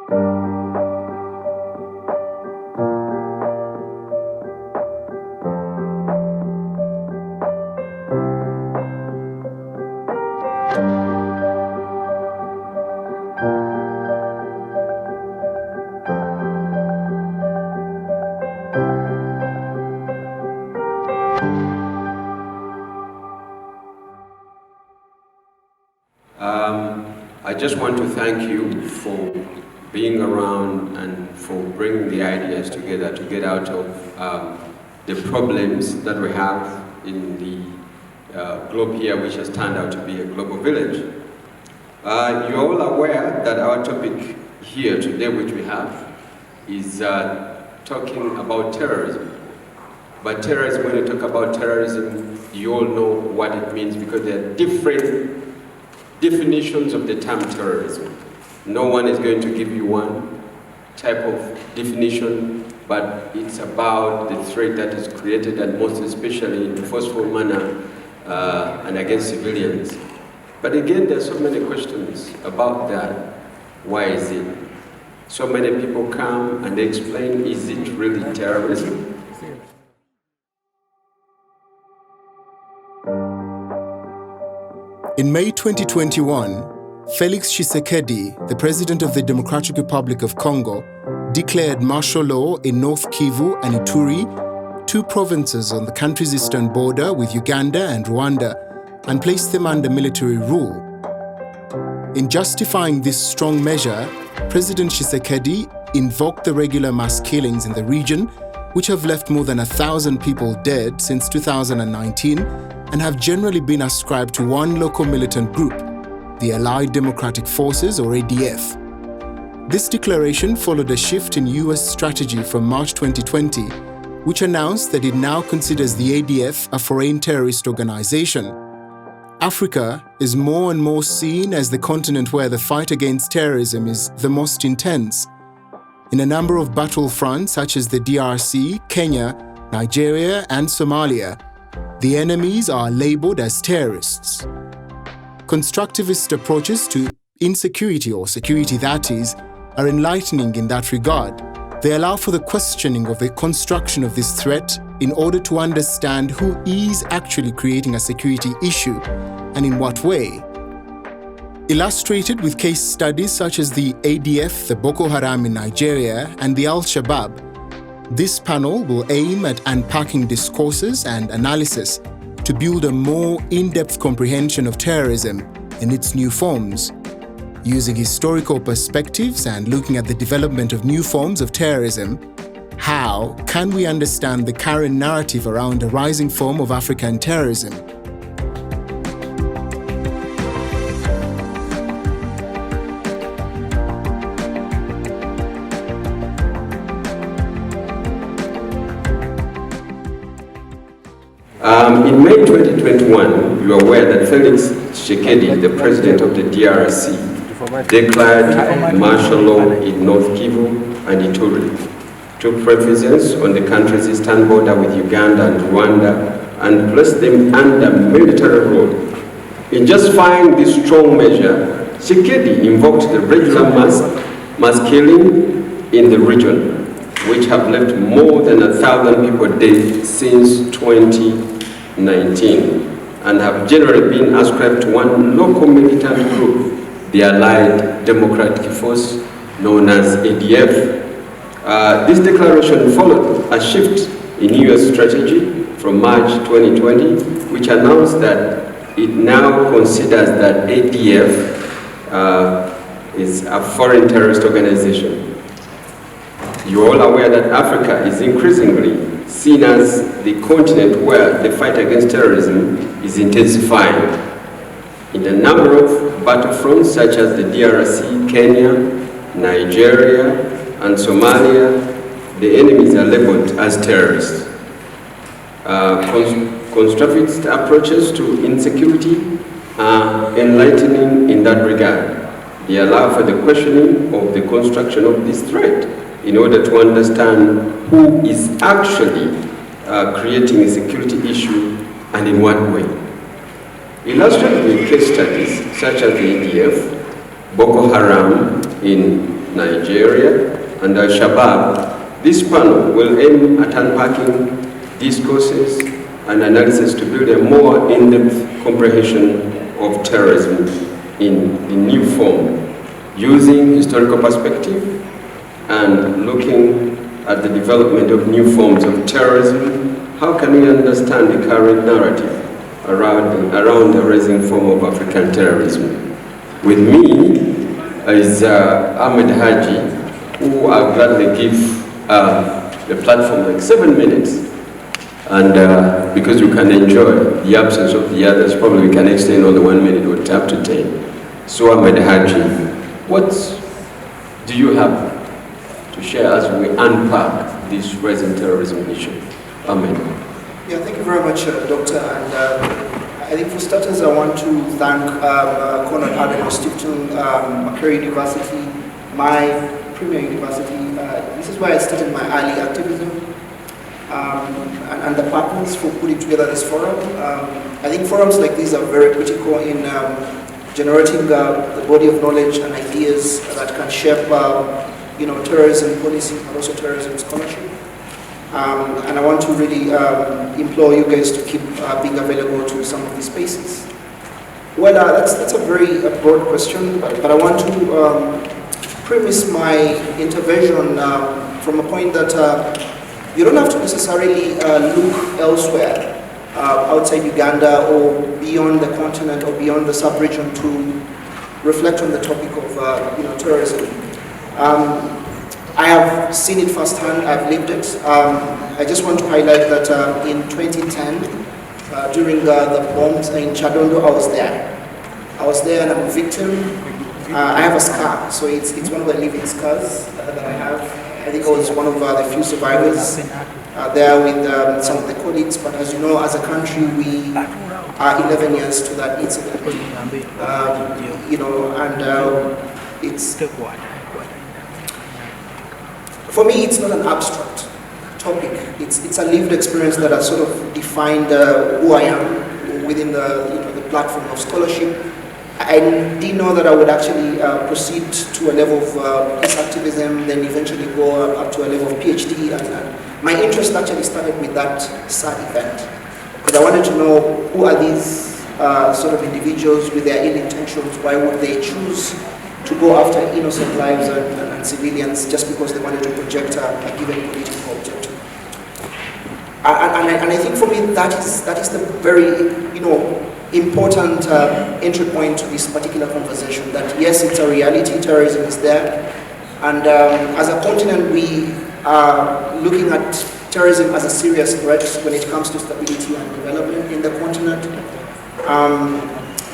I just want to thank you for being around and for bringing the ideas together to get out of the problems that we have in the globe here, which has turned out to be a global village. You're all aware that our topic here today, which we have, is talking about terrorism. But terrorism, when you talk about terrorism, you all know what it means, because there are different definitions of the term terrorism. No one is going to give you one type of definition, but it's about the threat that is created, and most especially in a forceful manner and against civilians. But again, there's so many questions about that. Why is it? So many people come and they explain, is it really terrorism? In May 2021, Felix Tshisekedi, the president of the Democratic Republic of Congo, declared martial law in North Kivu and Ituri, two provinces on the country's eastern border with Uganda and Rwanda, and placed them under military rule. In justifying this strong measure, President Tshisekedi invoked the regular mass killings in the region, which have left more than 1,000 people dead since 2019 and have generally been ascribed to one local militant group, the Allied Democratic Forces, or ADF. This declaration followed a shift in US strategy from March 2020, which announced that it now considers the ADF a foreign terrorist organization. Africa is more and more seen as the continent where the fight against terrorism is the most intense. In a number of battlefronts such as the DRC, Kenya, Nigeria, and Somalia, the enemies are labeled as terrorists. Constructivist approaches to insecurity, or security that is, are enlightening in that regard. They allow for the questioning of the construction of this threat in order to understand who is actually creating a security issue and in what way. Illustrated with case studies such as the ADF, the Boko Haram in Nigeria, and the Al-Shabaab, this panel will aim at unpacking discourses and analysis to build a more in-depth comprehension of terrorism in its new forms. Using historical perspectives and looking at the development of new forms of terrorism, how can we understand the current narrative around a rising form of African terrorism? In May 2021, you are aware that Felix Tshisekedi, the president of the DRC, declared martial law in North Kivu and Ituri, two provinces on the country's eastern border with Uganda and Rwanda, and placed them under military rule. In justifying this strong measure, Tshisekedi invoked the regular mass killing in the region, which have left more than 1,000 people dead since 2019, and have generally been ascribed to one local militant group, the Allied Democratic Force, known as ADF. This declaration followed a shift in US strategy from March 2020, which announced that it now considers that ADF is a foreign terrorist organization. You're all aware that Africa is increasingly seen as the continent where the fight against terrorism is intensifying. In a number of battlefronts such as the DRC, Kenya, Nigeria, and Somalia, the enemies are labeled as terrorists. Constructivist approaches to insecurity are enlightening in that regard. They allow for the questioning of the construction of this threat in order to understand who is actually creating a security issue and in what way. Illustrated with case studies such as the ADF, Boko Haram in Nigeria, and Al-Shabaab. This panel will aim at unpacking these causes and analysis to build a more in-depth comprehension of terrorism in the new form, using historical perspective and looking at the development of new forms of terrorism. How can we understand the current narrative around the rising form of African terrorism? With me is Ahmed Haji, who I'll gladly give the platform like 7 minutes. And because you can enjoy the absence of the others, probably we can extend on the 1 minute or up to 10. So Ahmed Haji, what do you have to share as we unpack this rising terrorism issue? Ahmed. Yeah, thank you very much, Doctor. And I think for starters, I want to thank Konrad-Adenauer-Stiftung, Makerere University, my premier university. This is where I started my early activism, and the partners for putting together this forum. I think forums like these are very critical in generating the body of knowledge and ideas that can shape, terrorism policy, but also terrorism scholarship. And I want to really implore you guys to keep being available to some of these spaces. Well, that's a very broad question, but I want to premise my intervention from a point that you don't have to necessarily look elsewhere outside Uganda or beyond the continent or beyond the sub-region to reflect on the topic of terrorism. I have seen it firsthand, I've lived it. I just want to highlight that in 2010, during the bombs in Chadondo, I was there. I was there and I'm a victim. I have a scar, so it's one of the living scars that I have. I think I was one of the few survivors there with some of the colleagues, but as you know, as a country, we are 11 years to that incident. It's... For me, it's not an abstract topic. It's a lived experience that has sort of defined who I am within the platform of scholarship. I didn't know that I would actually proceed to a level of peace activism, then eventually go up to a level of PhD. And my interest actually started with that sad event, because I wanted to know who are these sort of individuals with their ill intentions. Why would they choose to go after innocent lives and civilians just because they wanted to project a given political objective? And I think for me that is the very important entry point to this particular conversation. That yes, it's a reality. Terrorism is there, and as a continent, we are looking at terrorism as a serious threat when it comes to stability and development in the continent,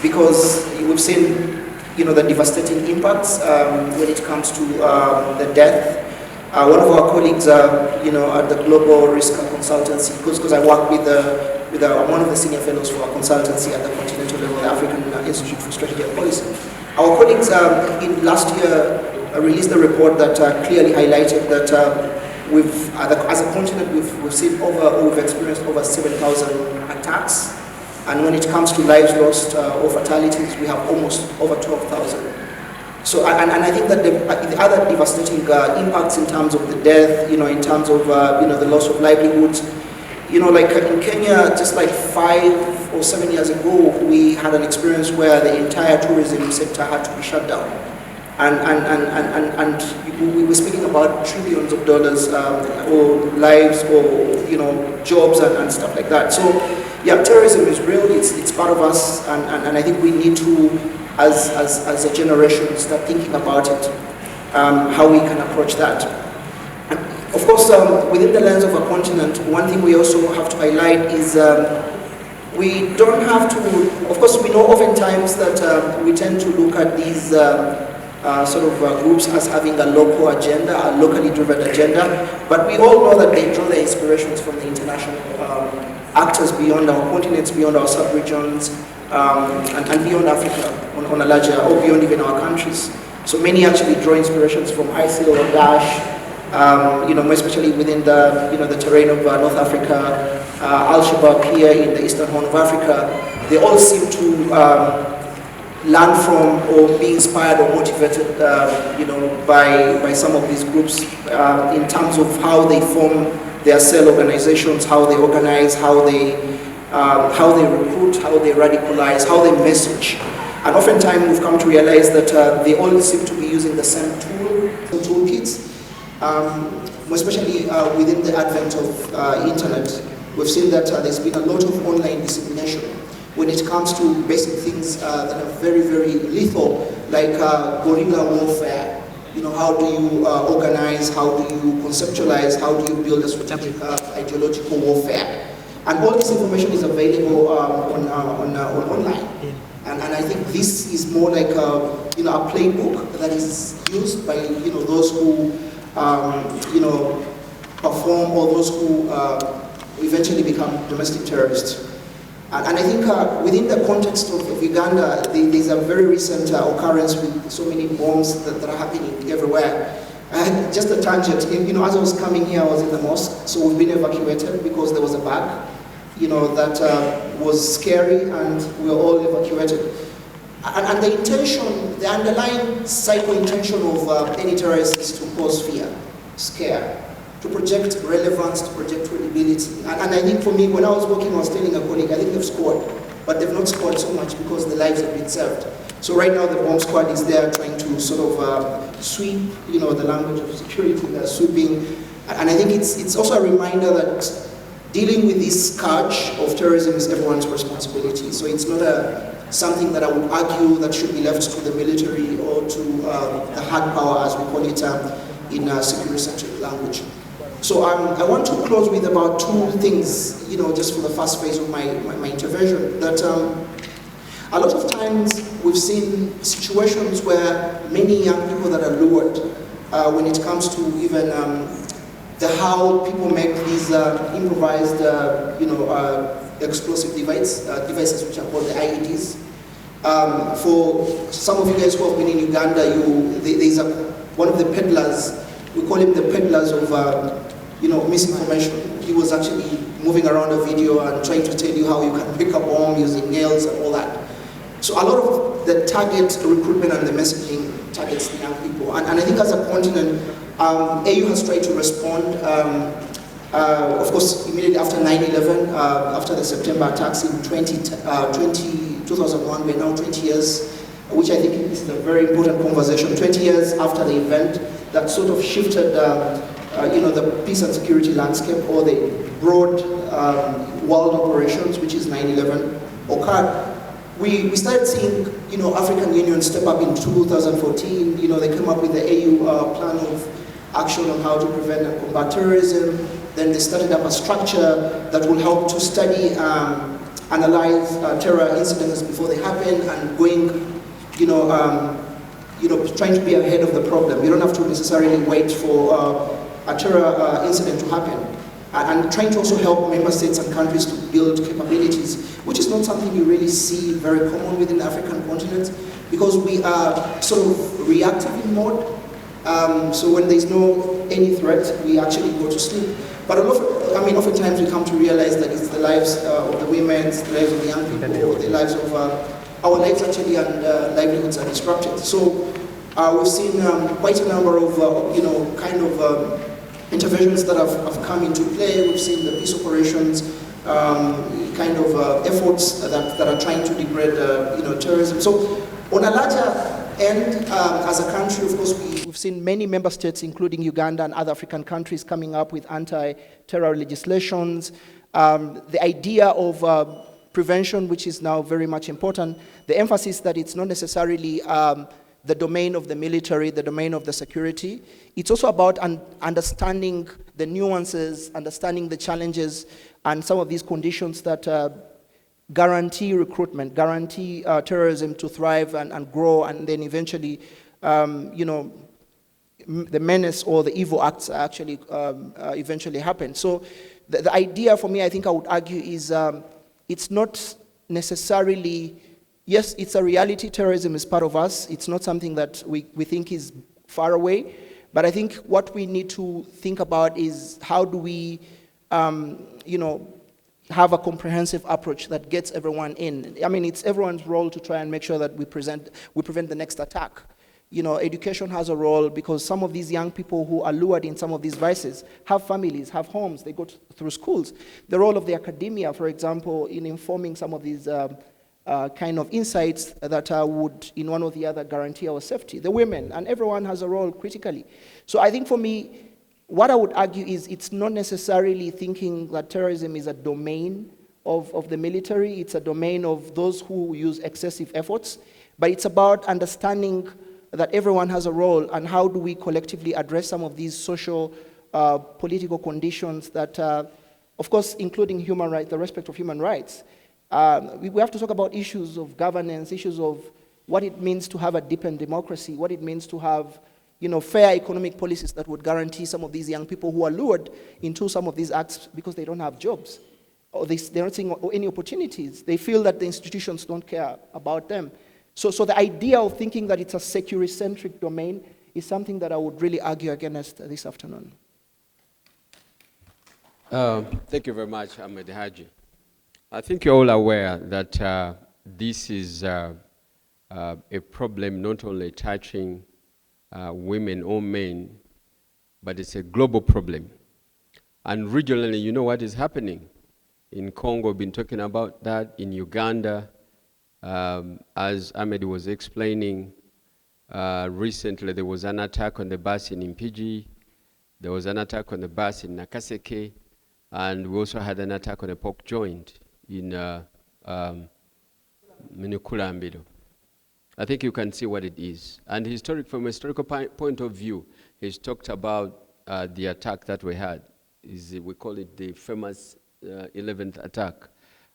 because we've seen the devastating impacts when it comes to the death. One of our colleagues, at the Global Risk Consultancy, because I work with one of the senior fellows for our consultancy at the continental level, the African Institute for Strategic Policy. Our colleagues in last year released a report that clearly highlighted that as a continent we've seen we've experienced over 7,000 attacks. And when it comes to lives lost or fatalities, we have almost over 12,000. So, and I think that the other devastating impacts in terms of the death, in terms of the loss of livelihoods, like in Kenya, just like 5 or 7 years ago, we had an experience where the entire tourism sector had to be shut down, and we were speaking about trillions of dollars or lives or jobs and stuff like that. So. Yeah, terrorism is real, it's part of us, and I think we need to, as a generation, start thinking about it, how we can approach that. And of course, within the lens of a continent, one thing we also have to highlight is we don't have to, of course we know oftentimes that we tend to look at these groups as having a local agenda, a locally driven agenda, but we all know that they draw their inspirations from the international actors beyond our continents, beyond our sub-regions, and beyond Africa on a larger, or beyond even our countries. So many actually draw inspirations from ISIL or Daesh, more especially within the terrain of North Africa, Al-Shabaab here in the Eastern Horn of Africa. They all seem to learn from or be inspired or motivated, by some of these groups in terms of how they form their cell organizations, how they organize, how they recruit, how they radicalize, how they message. And oftentimes we've come to realize that they all seem to be using the same toolkits, especially within the advent of internet. We've seen that there's been a lot of online dissemination when it comes to basic things that are very, very lethal, like guerrilla warfare. How do you organize, how do you conceptualize, how do you build a strategic ideological warfare? And all this information is available online. And I think this is more like a playbook that is used by those who perform, or those who eventually become domestic terrorists. And I think within the context of Uganda, there's a very recent occurrence with so many bombs that are happening everywhere. Just a tangent, as I was coming here, I was in the mosque, so we've been evacuated because there was a bug, that was scary, and we were all evacuated. And the intention, the underlying psycho-intention of any terrorist is to cause fear, scare, to project relevance, to project credibility. And I think for me, when I was working, I was telling a colleague, I think they've scored, but they've not scored so much because the lives have been served. So right now the bomb squad is there trying to sort of sweep, the language of security, they're sweeping. And I think it's also a reminder that dealing with this scourge of terrorism is everyone's responsibility. So it's not something that I would argue that should be left to the military or to the hard power, as we call it in security-centric language. So I want to close with about two things, just for the first phase of my intervention, that a lot of times we've seen situations where many young people that are lured when it comes to even how people make these improvised, explosive devices which are called the IEDs. For some of you guys who have been in Uganda, there's one of the peddlers, we call him the peddlers of misinformation. He was actually moving around a video and trying to tell you how you can make a bomb using nails and all that. So a lot of the target recruitment and the messaging targets the young people. And I think as a continent, AU has tried to respond, of course, immediately after 9/11, after the September attacks in 2001, we're now 20 years, which I think is a very important conversation. 20 years after the event that sort of shifted the peace and security landscape, or the broad world operations, which is 9/11, occurred. We started seeing, African Union step up in 2014. They came up with the AU plan of action on how to prevent and combat terrorism. Then they started up a structure that will help to study, analyze terror incidents before they happen, and going, trying to be ahead of the problem. You don't have to necessarily wait for a terror incident to happen. And trying to also help member states and countries to build capabilities, which is not something you really see very common within the African continent, because we are sort of reactive in mode. So when there's any threat, we actually go to sleep. But oftentimes we come to realize that it's the lives of the women, it's the lives of the young people, the lives of our lives actually, and livelihoods are disrupted. So we've seen quite a number of, interventions that have come into play. We've seen the peace operations, efforts that are trying to degrade, terrorism. So on a larger end, as a country, of course, we've seen many member states, including Uganda and other African countries, coming up with anti-terror legislations. The idea of prevention, which is now very much important, the emphasis that it's not necessarily the domain of the military, the domain of the security. It's also about understanding the nuances, understanding the challenges, and some of these conditions that guarantee recruitment, guarantee terrorism to thrive and grow, and then eventually, the menace or the evil acts actually eventually happen. So the idea for me, I think I would argue, is it's not necessarily, yes, it's a reality. Terrorism is part of us. It's not something that we think is far away. But I think what we need to think about is how do we, have a comprehensive approach that gets everyone in. I mean, it's everyone's role to try and make sure that we prevent the next attack. You know, education has a role because some of these young people who are lured in some of these vices have families, have homes, they go through schools. The role of the academia, for example, in informing some of these kind of insights that would, in one or the other, guarantee our safety. The women, and everyone has a role critically. So I think for me, what I would argue is it's not necessarily thinking that terrorism is a domain of the military, it's a domain of those who use excessive efforts, but it's about understanding that everyone has a role, and how do we collectively address some of these social, political conditions that, of course, including human rights, the respect of human rights. We have to talk about issues of governance, issues of what it means to have a deepened democracy, what it means to have, you know, fair economic policies that would guarantee some of these young people who are lured into some of these acts because they don't have jobs, or they're not seeing any opportunities. They feel that the institutions don't care about them. So the idea of thinking that it's a security-centric domain is something that I would really argue against this afternoon. Thank you very much, Ahmed Haji. I think you're all aware that this is a problem not only touching women or men, but it's a global problem. And regionally, you know what is happening. In Congo, we've been talking about that. In Uganda, as Ahmed was explaining, recently there was an attack on the bus in Impigi, there was an attack on the bus in Nakaseke, and we also had an attack on a pork joint in Minukulambiro. I think you can see what it is. And from a historical point of view, he's talked about the attack that we had. We call it the famous 11th attack.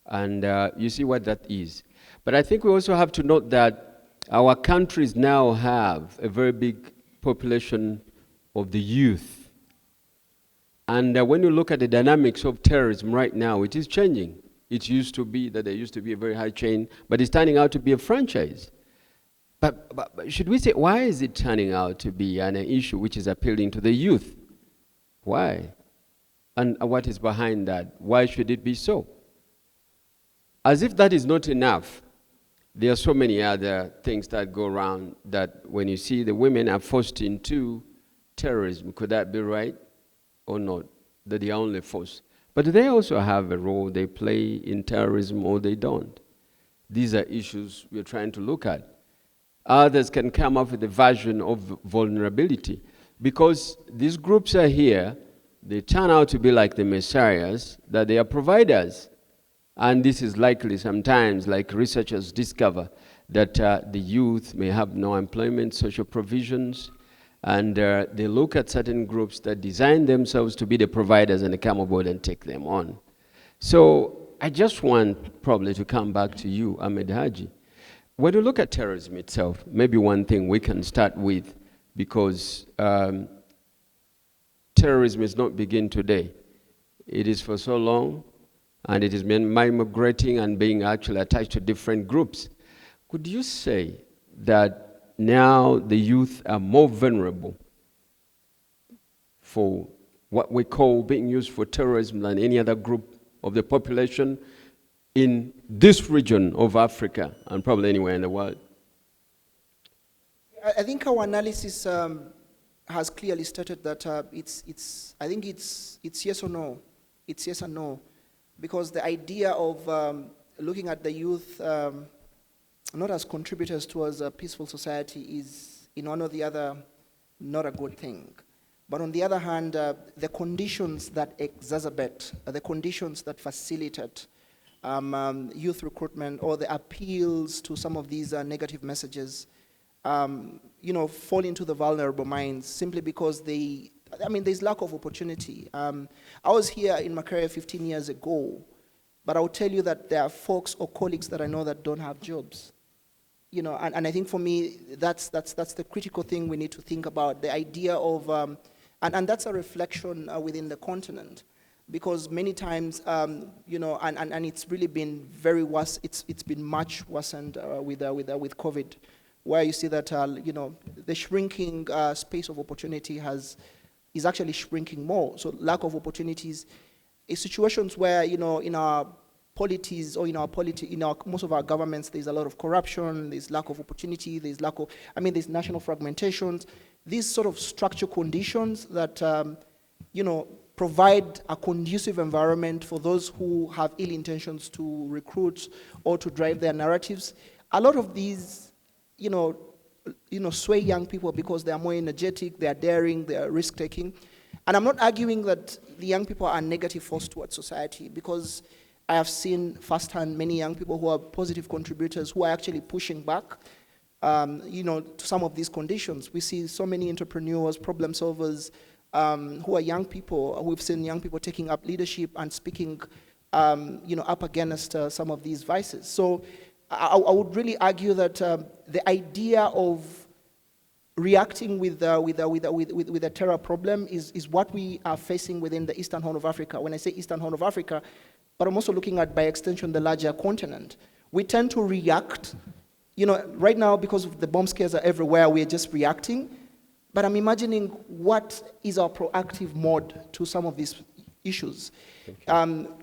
And you see what that is. But I think we also have to note that our countries now have a very big population of the youth. And when you look at the dynamics of terrorism right now, it is changing. It used to be that there used to be a very high chain, but it's turning out to be a franchise. But should we say, why is it turning out to be an issue which is appealing to the youth? Why? And what is behind that? Why should it be so? As if that is not enough, there are so many other things that go around that when you see the women are forced into terrorism, could that be right or not? That they are only forced. But they also have a role they play in terrorism, or they don't. These are issues we're trying to look at. Others can come up with a version of vulnerability. Because these groups are here, they turn out to be like the messiahs, that they are providers. And this is likely sometimes, like researchers discover, that the youth may have no employment, social provisions, and they look at certain groups that design themselves to be the providers, and they come aboard and take them on. So I just want probably to come back to you, Ahmed Haji. When you look at terrorism itself, maybe one thing we can start with, because terrorism is not begin today. It is for so long, and it has been migrating and being actually attached to different groups. Could you say that now the youth are more vulnerable for what we call being used for terrorism than any other group of the population in this region of Africa and probably anywhere in the world? I think our analysis has clearly stated that I think it's yes or no. It's yes and no. Because the idea of looking at the youth not as contributors towards a peaceful society is, in one or the other, not a good thing. But on the other hand, the conditions that exacerbate, the conditions that facilitate youth recruitment or the appeals to some of these negative messages, fall into the vulnerable minds simply because there's lack of opportunity. I was here in Makerere 15 years ago, but I'll tell you that there are folks or colleagues that I know that don't have jobs. And I think for me, that's the critical thing we need to think about, the idea of, and that's a reflection within the continent, because many times, and it's really been very worse, it's been much worsened with COVID, where you see that, the shrinking space of opportunity is actually shrinking more. So lack of opportunities, situations where, in our polities or in our most of our governments, there's a lot of corruption, there's lack of opportunity, there's there's national fragmentations, these sort of structural conditions that, provide a conducive environment for those who have ill intentions to recruit or to drive their narratives. A lot of these, sway young people because they are more energetic, they are daring, they are risk-taking. And I'm not arguing that the young people are a negative force towards society, because I have seen firsthand many young people who are positive contributors who are actually pushing back, to some of these conditions. We see so many entrepreneurs, problem solvers, who are young people. We've seen young people taking up leadership and speaking, up against some of these vices. So I would really argue that the idea of reacting with a terror problem is what we are facing within the Eastern Horn of Africa. When I say Eastern Horn of Africa, but I'm also looking at, by extension, the larger continent. We tend to react, right now, because of the bomb scares are everywhere, we're just reacting. But I'm imagining what is our proactive mode to some of these issues.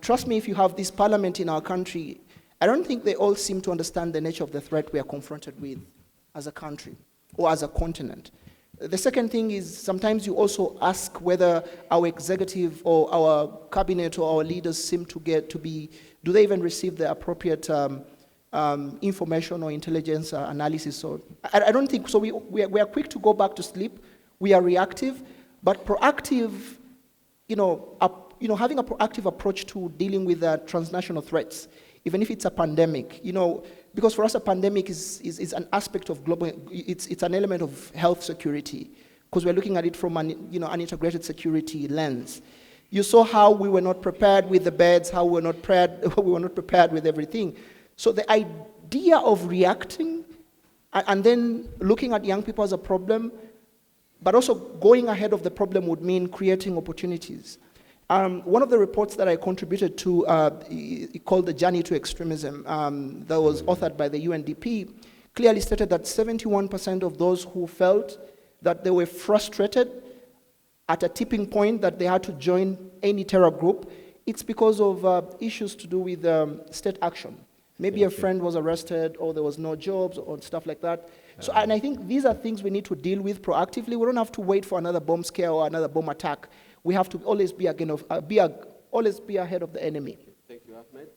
Trust me, if you have this parliament in our country, I don't think they all seem to understand the nature of the threat we are confronted with as a country or as a continent. The second thing is, sometimes you also ask whether our executive or our cabinet or our leaders seem to do they even receive the appropriate information or intelligence analysis? So I don't think so. We are quick to go back to sleep. We are reactive, but proactive. Having a proactive approach to dealing with transnational threats, even if it's a pandemic. Because for us a pandemic is an aspect of global. It's an element of health security, because we're looking at it from an integrated security lens. You saw how we were not prepared with the beds, how we were not prepared with everything. So the idea of reacting and then looking at young people as a problem, but also going ahead of the problem, would mean creating opportunities. One of the reports that I contributed to, called The Journey to Extremism, that was authored by the UNDP, clearly stated that 71% of those who felt that they were frustrated at a tipping point that they had to join any terror group, it's because of issues to do with state action. Maybe a friend was arrested, or there was no jobs, or stuff like that. So, and I think these are things we need to deal with proactively. We don't have to wait for another bomb scare or another bomb attack. We have to always be ahead of the enemy. Thank you, Ahmed.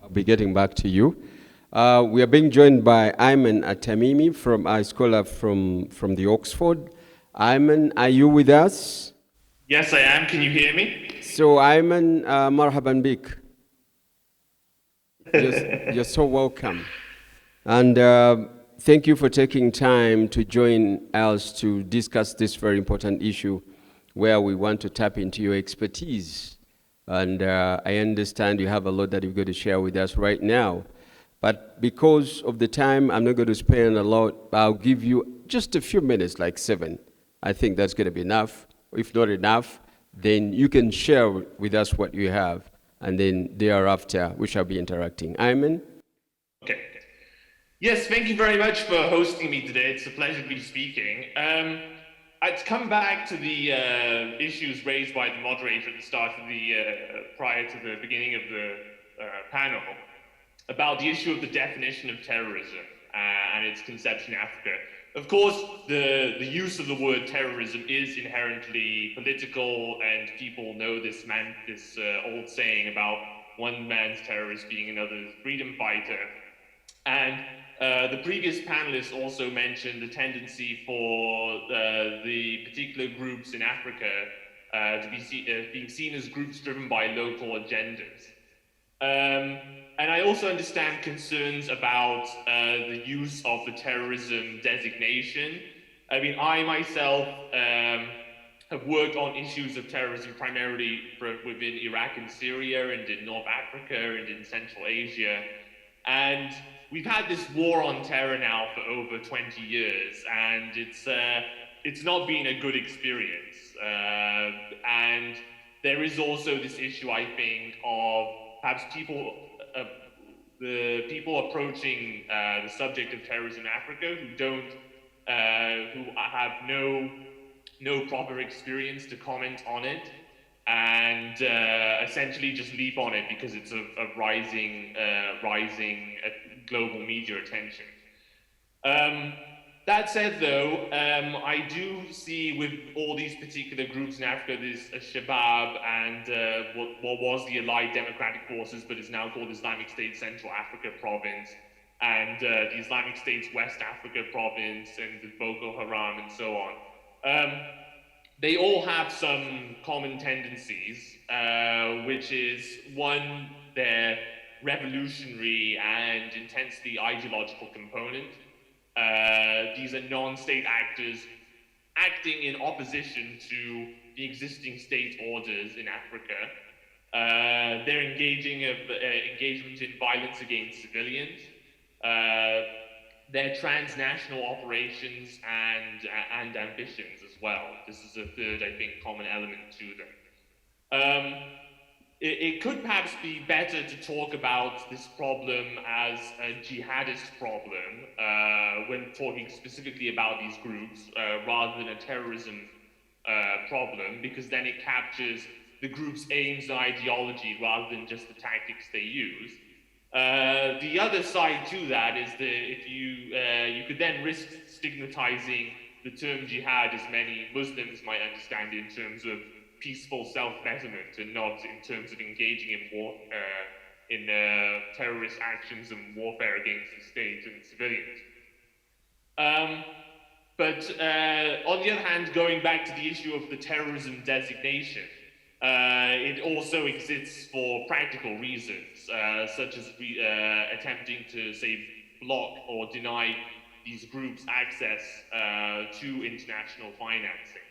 I'll be getting back to you. We are being joined by Ayman Atamimi, a scholar from the Oxford. Ayman, are you with us? Yes, I am. Can you hear me? So, Ayman, marhaban bik. You're so welcome. And thank you for taking time to join us to discuss this very important issue, where we want to tap into your expertise. And I understand you have a lot that you're going to share with us right now. But because of the time, I'm not going to spend a lot. I'll give you just a few minutes, like 7. I think that's going to be enough. If not enough, then you can share with us what you have. And then thereafter, we shall be interacting. Ayman? Okay. Yes, thank you very much for hosting me today. It's a pleasure to be speaking. I'd come back to the issues raised by the moderator at the start of prior to the beginning of the panel, about the issue of the definition of terrorism and its conception in Africa. Of course, the use of the word terrorism is inherently political, and people know this old saying about one man's terrorist being another's freedom fighter. And the previous panelists also mentioned the tendency for the particular groups in Africa to be being seen as groups driven by local agendas. And I also understand concerns about the use of the terrorism designation. I mean, I myself have worked on issues of terrorism primarily within Iraq and Syria, and in North Africa, and in Central Asia. And we've had this war on terror now for over 20 years, and it's not been a good experience. And there is also this issue, I think, of perhaps the people approaching the subject of terrorism in Africa who have no proper experience to comment on it. and essentially just leap on it because it's of rising global media attention. That said, though, I do see with all these particular groups in Africa, there's Shabab and what was the Allied Democratic Forces, but is now called Islamic State Central Africa Province, and the Islamic State's West Africa Province, and the Boko Haram, and so on. They all have some common tendencies, which is, one, their revolutionary and intensely ideological component. These are non-state actors acting in opposition to the existing state orders in Africa. Their engagement in violence against civilians, their transnational operations and ambitions as well. This is a third, I think, common element to them. It could perhaps be better to talk about this problem as a jihadist problem when talking specifically about these groups rather than a terrorism problem, because then it captures the group's aims and ideology rather than just the tactics they use. The other side to that is that if you could then risk stigmatizing the term jihad, as many Muslims might understand it, in terms of peaceful self-betterment and not in terms of engaging in war, in terrorist actions and warfare against the state and civilians. But on the other hand, going back to the issue of the terrorism designation, it also exists for practical reasons, such as attempting to, say, block or deny these groups access to international financing.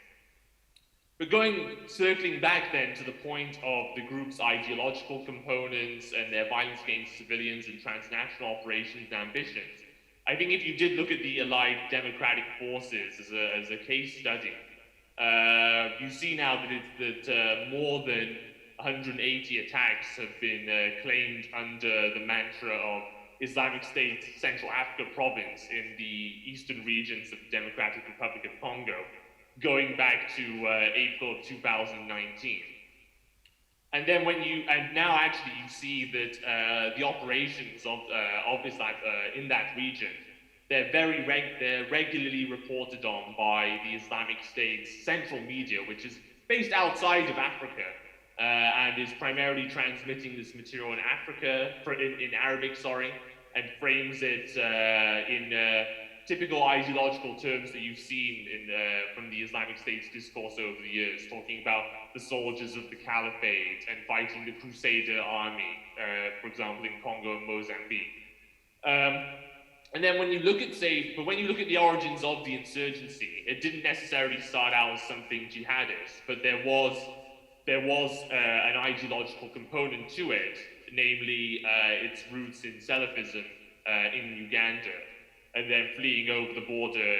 But circling back then to the point of the group's ideological components and their violence against civilians and transnational operations and ambitions, I think if you did look at the Allied Democratic Forces as a case study, you see now that more than 180 attacks have been claimed under the mantra of Islamic State Central Africa Province in the eastern regions of the Democratic Republic of Congo, going back to April of 2019. And then now actually you see that the operations of Islam in that region, they're regularly reported on by the Islamic State's central media, which is based outside of Africa, and is primarily transmitting this material in Arabic, and frames it in typical ideological terms that you've seen from the Islamic State's discourse over the years, talking about the soldiers of the caliphate and fighting the Crusader army, for example, in Congo and Mozambique. And then when you look at the origins of the insurgency, it didn't necessarily start out as something jihadist, but there was an ideological component to it, namely its roots in Salafism in Uganda, and then fleeing over the border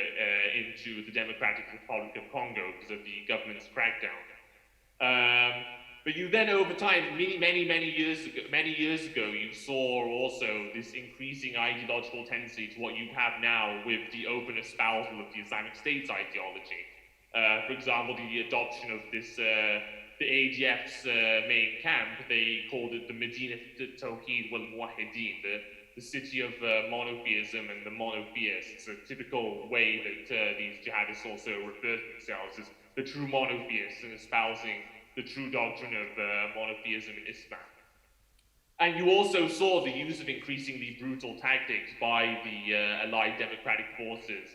into the Democratic Republic of Congo because of the government's crackdown. But you then, over time, many years ago, you saw also this increasing ideological tendency to what you have now with the open espousal of the Islamic State's ideology. For example, the adoption of this, the ADF's main camp, they called it the Medina Tawheed wal Muwahideen, the city of monotheism and the monotheists, a typical way that these jihadists also refer to themselves as the true monotheists and espousing the true doctrine of monotheism in Islam. And you also saw the use of increasingly brutal tactics by the Allied Democratic Forces,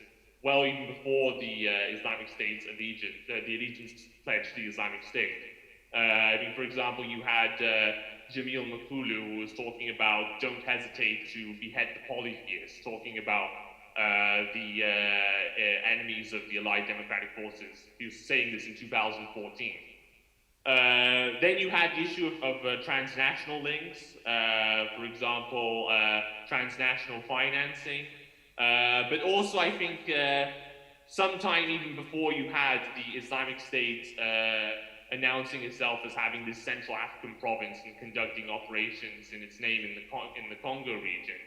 well even before the Islamic State's allegiance pledge to the Islamic State. I mean, for example, you had Jamil Makulu, who was talking about don't hesitate to behead the polytheists, talking about the enemies of the Allied Democratic Forces. He was saying this in 2014. Then you had the issue of transnational links, for example, transnational financing, but also I think sometime even before you had the Islamic State announcing itself as having this Central African province and conducting operations in its name in the Congo region,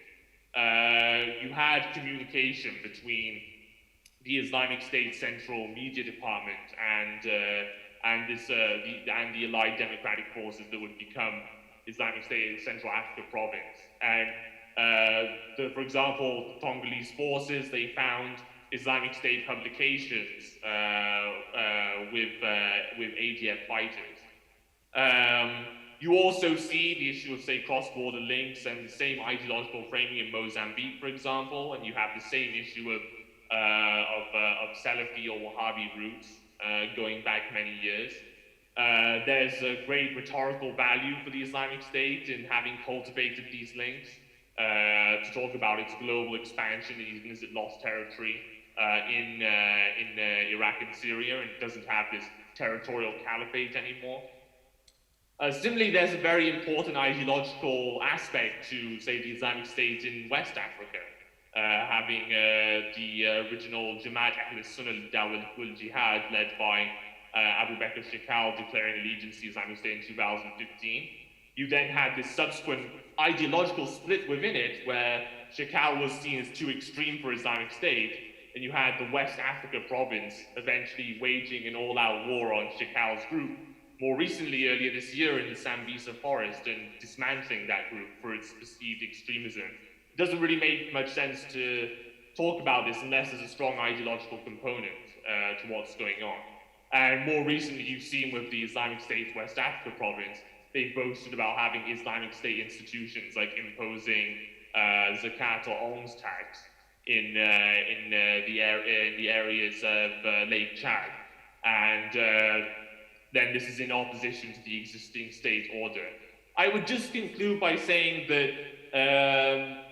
you had communication between the Islamic State Central Media Department and and the allied democratic forces that would become Islamic State in Central Africa province. And for example, the Congolese forces, they found Islamic State publications with ADF fighters. You also see the issue of, say, cross-border links and the same ideological framing in Mozambique, for example, and you have the same issue of Salafi or Wahhabi roots going back many years. There's a great rhetorical value for the Islamic State in having cultivated these links to talk about its global expansion even as it lost territory in Iraq and Syria, and it doesn't have this territorial caliphate anymore. Similarly, there's a very important ideological aspect to, say, the Islamic State in West Africa, having the original Jamaat Ahl-Sunnah al-Dawla wal-Jihad led by Abu Bakr Shekau declaring allegiance to the Islamic State in 2015. You then had this subsequent ideological split within it, where Shekau was seen as too extreme for Islamic State, and you had the West Africa province eventually waging an all-out war on Shekau's group, more recently, earlier this year, in the Sambisa forest, and dismantling that group for its perceived extremism. It doesn't really make much sense to talk about this unless there's a strong ideological component to what's going on. And more recently, you've seen with the Islamic State West Africa province, they've boasted about having Islamic State institutions like imposing zakat or alms tax in the areas of Lake Chad, and then this is in opposition to the existing state order. I would just conclude by saying that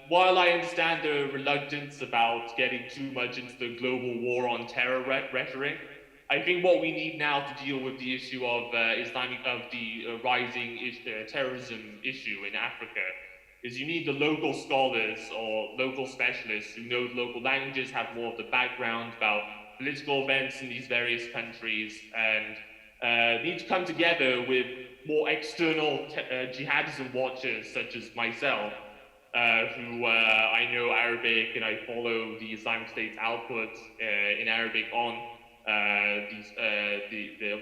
while I understand the reluctance about getting too much into the global war on terror rhetoric, I think what we need now to deal with the issue of the rising terrorism issue in Africa is you need the local scholars or local specialists who know the local languages, have more of the background about political events in these various countries, and need to come together with more external jihadism watchers such as myself, who I know Arabic and I follow the Islamic State's output in Arabic on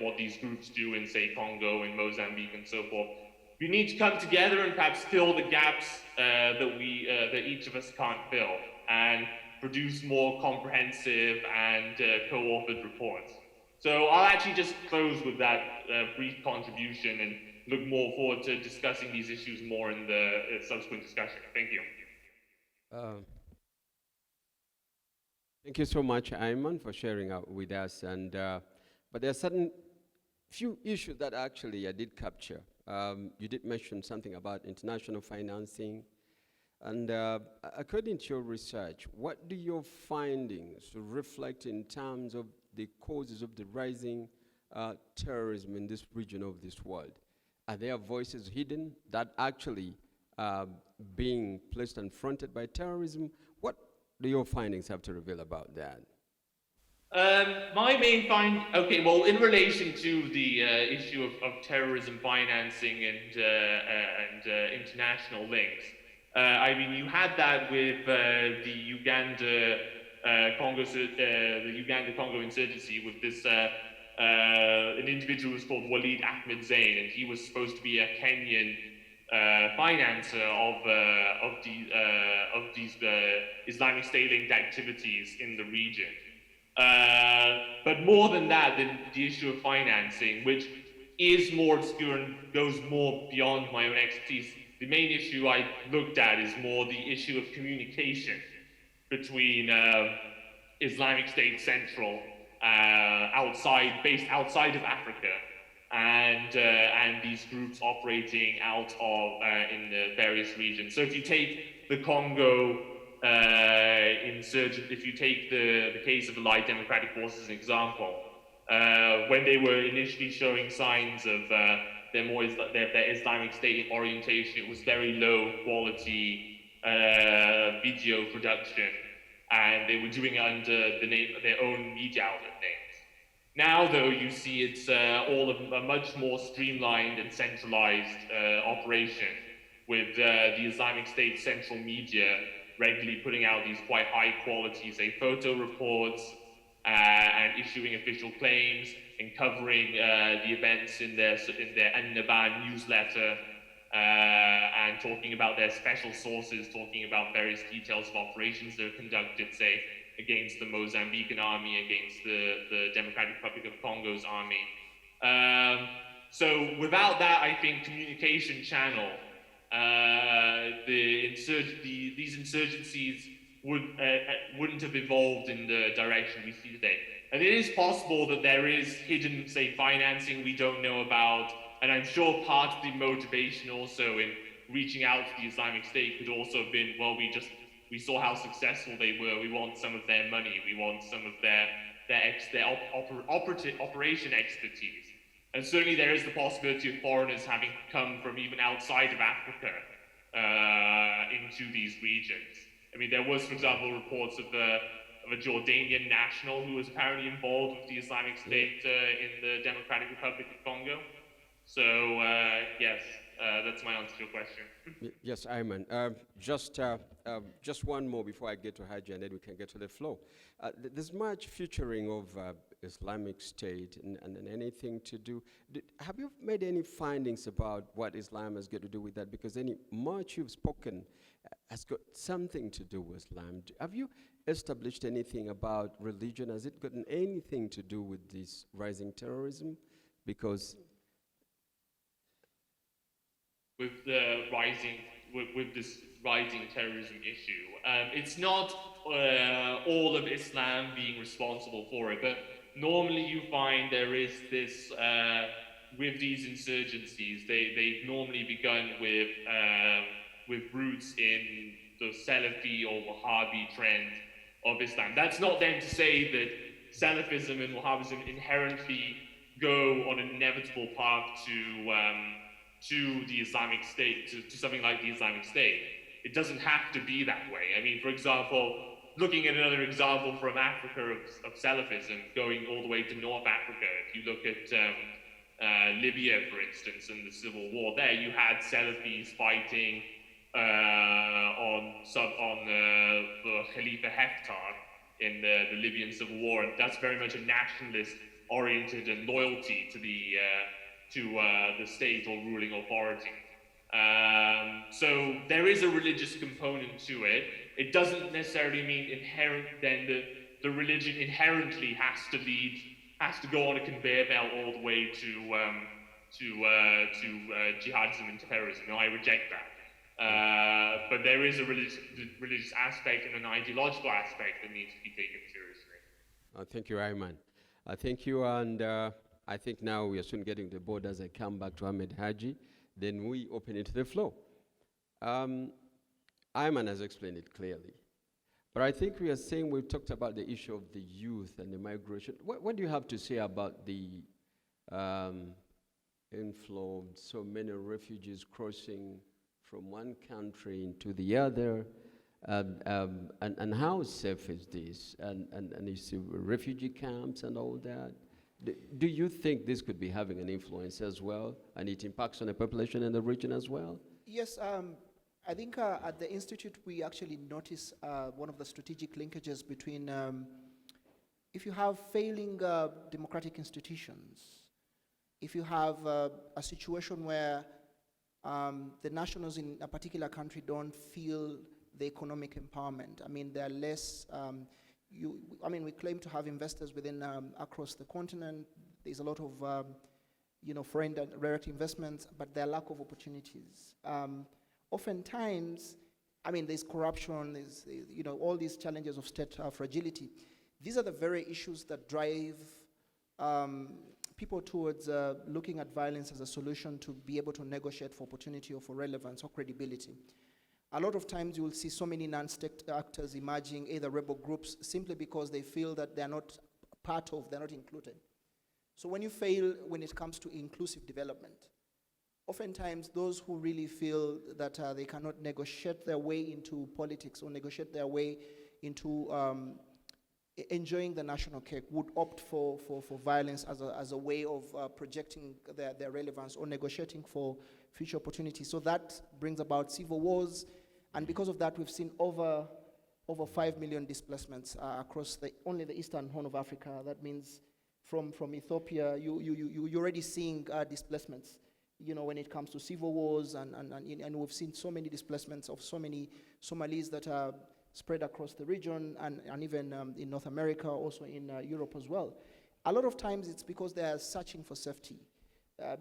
what these groups do in, say, Congo and Mozambique and so forth. We need to come together and perhaps fill the gaps that each of us can't fill, and produce more comprehensive and co-authored reports. So I'll actually just close with that brief contribution and look more forward to discussing these issues more in the subsequent discussion. Thank you. Thank you so much, Ayman, for sharing out with us. And but there are certain few issues that actually I did capture. You did mention something about international financing. And according to your research, what do your findings reflect in terms of the causes of the rising terrorism in this region of this world? Are there voices hidden that actually being placed and fronted by terrorism? What do your findings have to reveal about that? My main well, in relation to the issue of terrorism financing and international links, I mean, you had that with the Uganda Congo insurgency with this an individual who was called Walid Ahmed Zain, and he was supposed to be a Kenyan financer of these Islamic State-linked activities in the region. But more than that, the issue of financing, which is more obscure and goes more beyond my own expertise, the main issue I looked at is more the issue of communication between Islamic State Central, based outside of Africa, and these groups operating out of in the various regions. So if you take the Congo if you take the case of the Allied Democratic Forces as an example, when they were initially showing signs of their Islamic State orientation, it was very low quality video production, and they were doing it under the name of their own media outlet names. Now, though, you see it's all of a much more streamlined and centralized operation, with the Islamic State central media regularly putting out these quite high quality, say, photo reports, and issuing official claims and covering the events in their Annaban newsletter, and talking about their special sources, talking about various details of operations that are conducted, say, against the Mozambican army, against the Democratic Republic of Congo's army. So without that, I think, communication channel, these insurgencies wouldn't have evolved in the direction we see today. And it is possible that there is hidden, say, financing we don't know about, and I'm sure part of the motivation also in reaching out to the Islamic State could also have been, well, we saw how successful they were, we want some of their money, we want some of their operation expertise. And certainly there is the possibility of foreigners having come from even outside of Africa into these regions. I mean, there was, for example, reports of a Jordanian national who was apparently involved with the Islamic State in the Democratic Republic of Congo. So, yes, that's my answer to your question. Yes, Ayman. Just one more before I get to Haji, and then we can get to the flow. There's much featuring of Islamic State and anything to do. Have you made any findings about what Islam has got to do with that? Because much you've spoken has got something to do with Islam. Have you established anything about religion? Has it gotten anything to do with this rising terrorism? Because with this rising terrorism issue, it's not all of Islam being responsible for it, but normally you find there is this, with these insurgencies, they've normally begun with roots in the Salafi or Wahhabi trend of Islam. That's not then to say that Salafism and Wahhabism inherently go on an inevitable path to the Islamic State, to something like the Islamic State. It doesn't have to be that way. I mean, for example, looking at another example from Africa of Salafism, going all the way to North Africa, if you look at Libya, for instance, and the civil war there, you had Salafis fighting on the Khalifa Haftar in the Libyan civil war, and that's very much a nationalist-oriented and loyalty to the state or ruling authority. So there is a religious component to it. It doesn't necessarily mean then the religion inherently has to go on a conveyor belt all the way to jihadism and terrorism. No, I reject that. But there is a religious aspect and an ideological aspect that needs to be taken seriously. Thank you, Ayman. Thank you, and I think now we are soon getting to the board as I come back to Ahmed Haji. Then we open it to the floor. Ayman has explained it clearly. But I think we are saying we've talked about the issue of the youth and the migration. What do you have to say about the inflow of so many refugees crossing from one country into the other? And how safe is this? And you see refugee camps and all that. Do you think this could be having an influence as well, and it impacts on the population in the region as well? Yes, I think at the Institute we actually notice one of the strategic linkages between if you have failing democratic institutions, if you have a situation where the nationals in a particular country don't feel the economic empowerment. I mean, they're less, we claim to have investors within, across the continent. There's a lot of, foreign direct investments, but there are lack of opportunities. Oftentimes, there's corruption, there's, all these challenges of state fragility. These are the very issues that drive people towards looking at violence as a solution to be able to negotiate for opportunity or for relevance or credibility. A lot of times you will see so many non-state actors emerging, either rebel groups, simply because they feel that they're not they're not included. So when you fail when it comes to inclusive development, oftentimes those who really feel that they cannot negotiate their way into politics or negotiate their way into enjoying the national cake would opt for violence as a way of projecting their relevance or negotiating for future opportunities. So that brings about civil wars, and because of that we've seen over over 5 million displacements across only the eastern Horn of Africa. That means from Ethiopia, you're already seeing displacements, when it comes to civil wars, and we've seen so many displacements of so many Somalis that are spread across the region, and even in North America, also in Europe as well. A lot of times it's because they are searching for safety,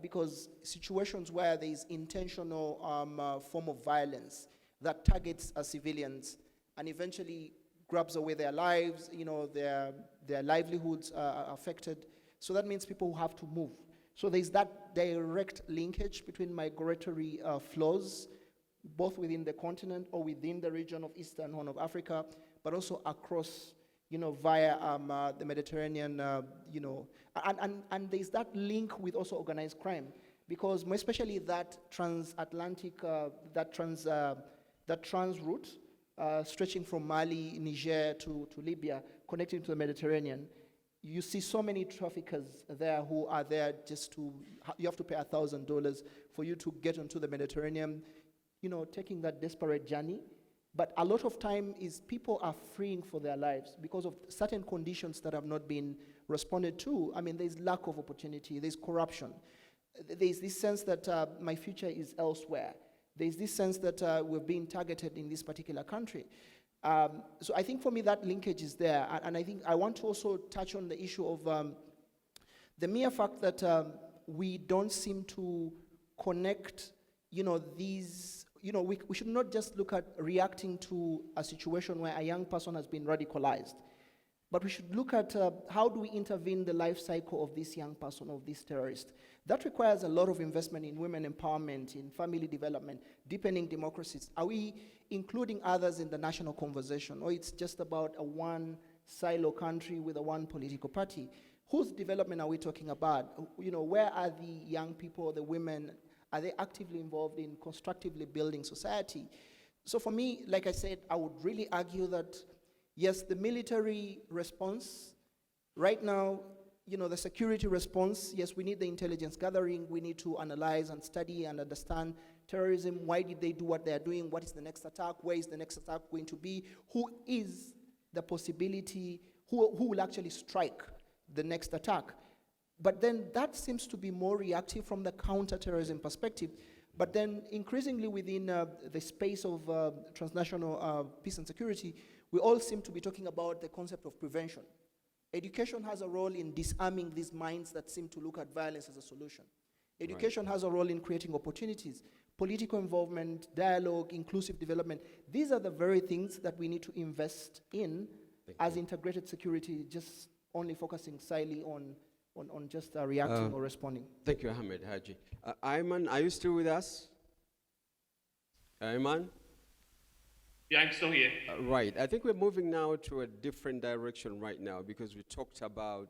because situations where there is intentional form of violence that targets civilians and eventually grabs away their lives, their livelihoods are affected. So that means people have to move. So there's that direct linkage between migratory flows, both within the continent or within the region of Eastern Horn of Africa, but also across, via the Mediterranean, and there's that link with also organized crime, because more especially that transatlantic, that trans route, stretching from Mali, Niger to Libya, connecting to the Mediterranean. You see so many traffickers there who are there just you have to pay $1,000 for you to get onto the Mediterranean, taking that desperate journey. But a lot of time is people are freeing for their lives because of certain conditions that have not been responded to. I mean, there's lack of opportunity, there's corruption. There's this sense that my future is elsewhere. There's this sense that we're being targeted in this particular country. So I think for me that linkage is there. And I think I want to also touch on the issue of the mere fact that we don't seem to connect, these, we should not just look at reacting to a situation where a young person has been radicalized, but we should look at how do we intervene in the life cycle of this young person, of this terrorist. That requires a lot of investment in women empowerment, in family development, deepening democracies. Are we including others in the national conversation, or it's just about a one silo country with a one political party? Whose development are we talking about? Where are the young people, the women? Are they actively involved in constructively building society? So for me, like I said, I would really argue that, yes, the military response, right now, the security response, yes, we need the intelligence gathering, we need to analyze and study and understand terrorism, why did they do what they are doing, what is the next attack, where is the next attack going to be, who is the possibility, who will actually strike the next attack. But then that seems to be more reactive from the counterterrorism perspective. But then increasingly within the space of transnational peace and security, we all seem to be talking about the concept of prevention. Education has a role in disarming these minds that seem to look at violence as a solution. Education has a role in creating opportunities, political involvement, dialogue, inclusive development. These are the very things that we need to invest in as integrated security, just only focusing solely on just reacting or responding. Thank you, Ahmed Haji. Ayman, are you still with us? Ayman? Yeah, I'm still here. Right. I think we're moving now to a different direction right now, because we talked about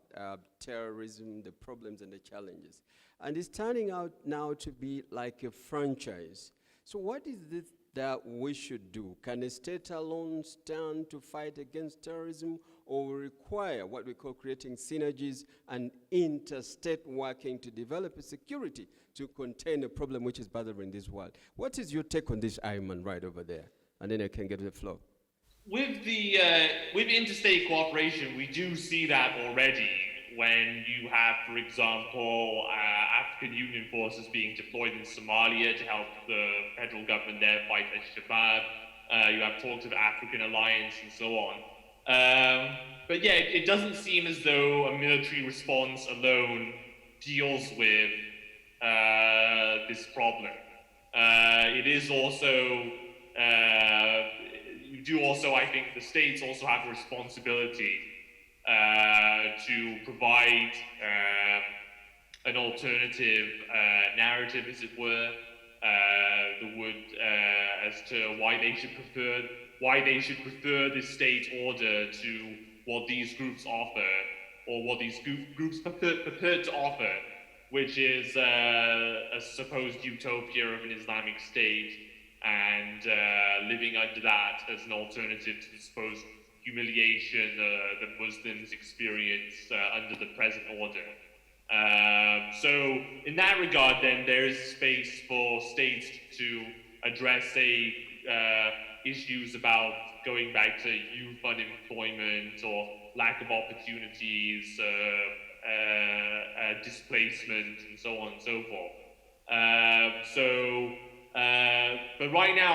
terrorism, the problems and the challenges. And it's turning out now to be like a franchise. So what is it that we should do? Can a state alone stand to fight against terrorism, or we require what we call creating synergies and interstate working to develop a security to contain a problem which is bothering this world? What is your take on this, Ayman, right over there? And then I can get to the floor. With the with interstate cooperation, we do see that already when you have, for example, African Union forces being deployed in Somalia to help the federal government there fight al-Shabaab. You have talks of African alliance and so on. But yeah, it doesn't seem as though a military response alone deals with this problem. It is also, you do also, I think the states also have a responsibility to provide an alternative narrative, as it were, that would, as to why they should prefer the state order to what these groups offer, or what these groups prepared to offer, which is a supposed utopia of an Islamic state, and living under that as an alternative to the supposed humiliation that Muslims experience under the present order. So in that regard, then, there is space for states to address issues about going back to youth unemployment or lack of opportunities, displacement, and so on and so forth. But right now,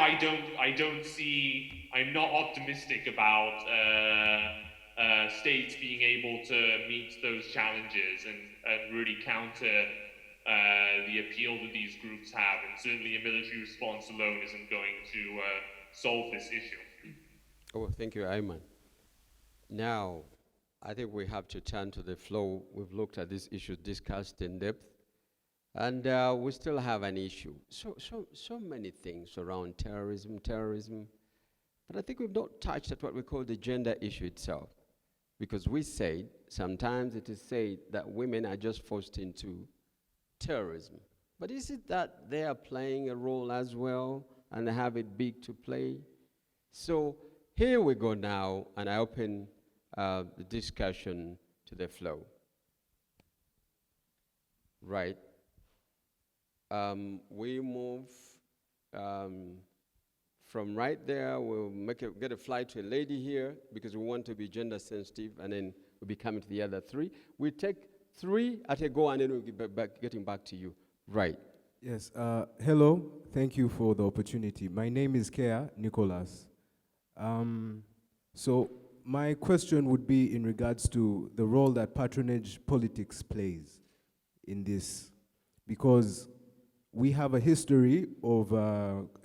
I'm not optimistic about states being able to meet those challenges and really counter the appeal that these groups have. And certainly a military response alone isn't going to solve this issue. Oh, thank you, Ayman. Now, I think we have to turn to the flow. We've looked at this issue, discussed in depth, and we still have an issue. So many things around terrorism, but I think we've not touched at what we call the gender issue itself, because we say, sometimes it is said that women are just forced into terrorism. But is it that they are playing a role as well and have it big to play? So here we go now, and I open the discussion to the flow. Right. We move from right there, we'll get a flight to a lady here because we want to be gender sensitive, and then we'll be coming to the other three. We take three at a go, and then we'll get getting back to you. Right. Yes. Hello. Thank you for the opportunity. My name is Kea Nicholas. So my question would be in regards to the role that patronage politics plays in this, because we have a history of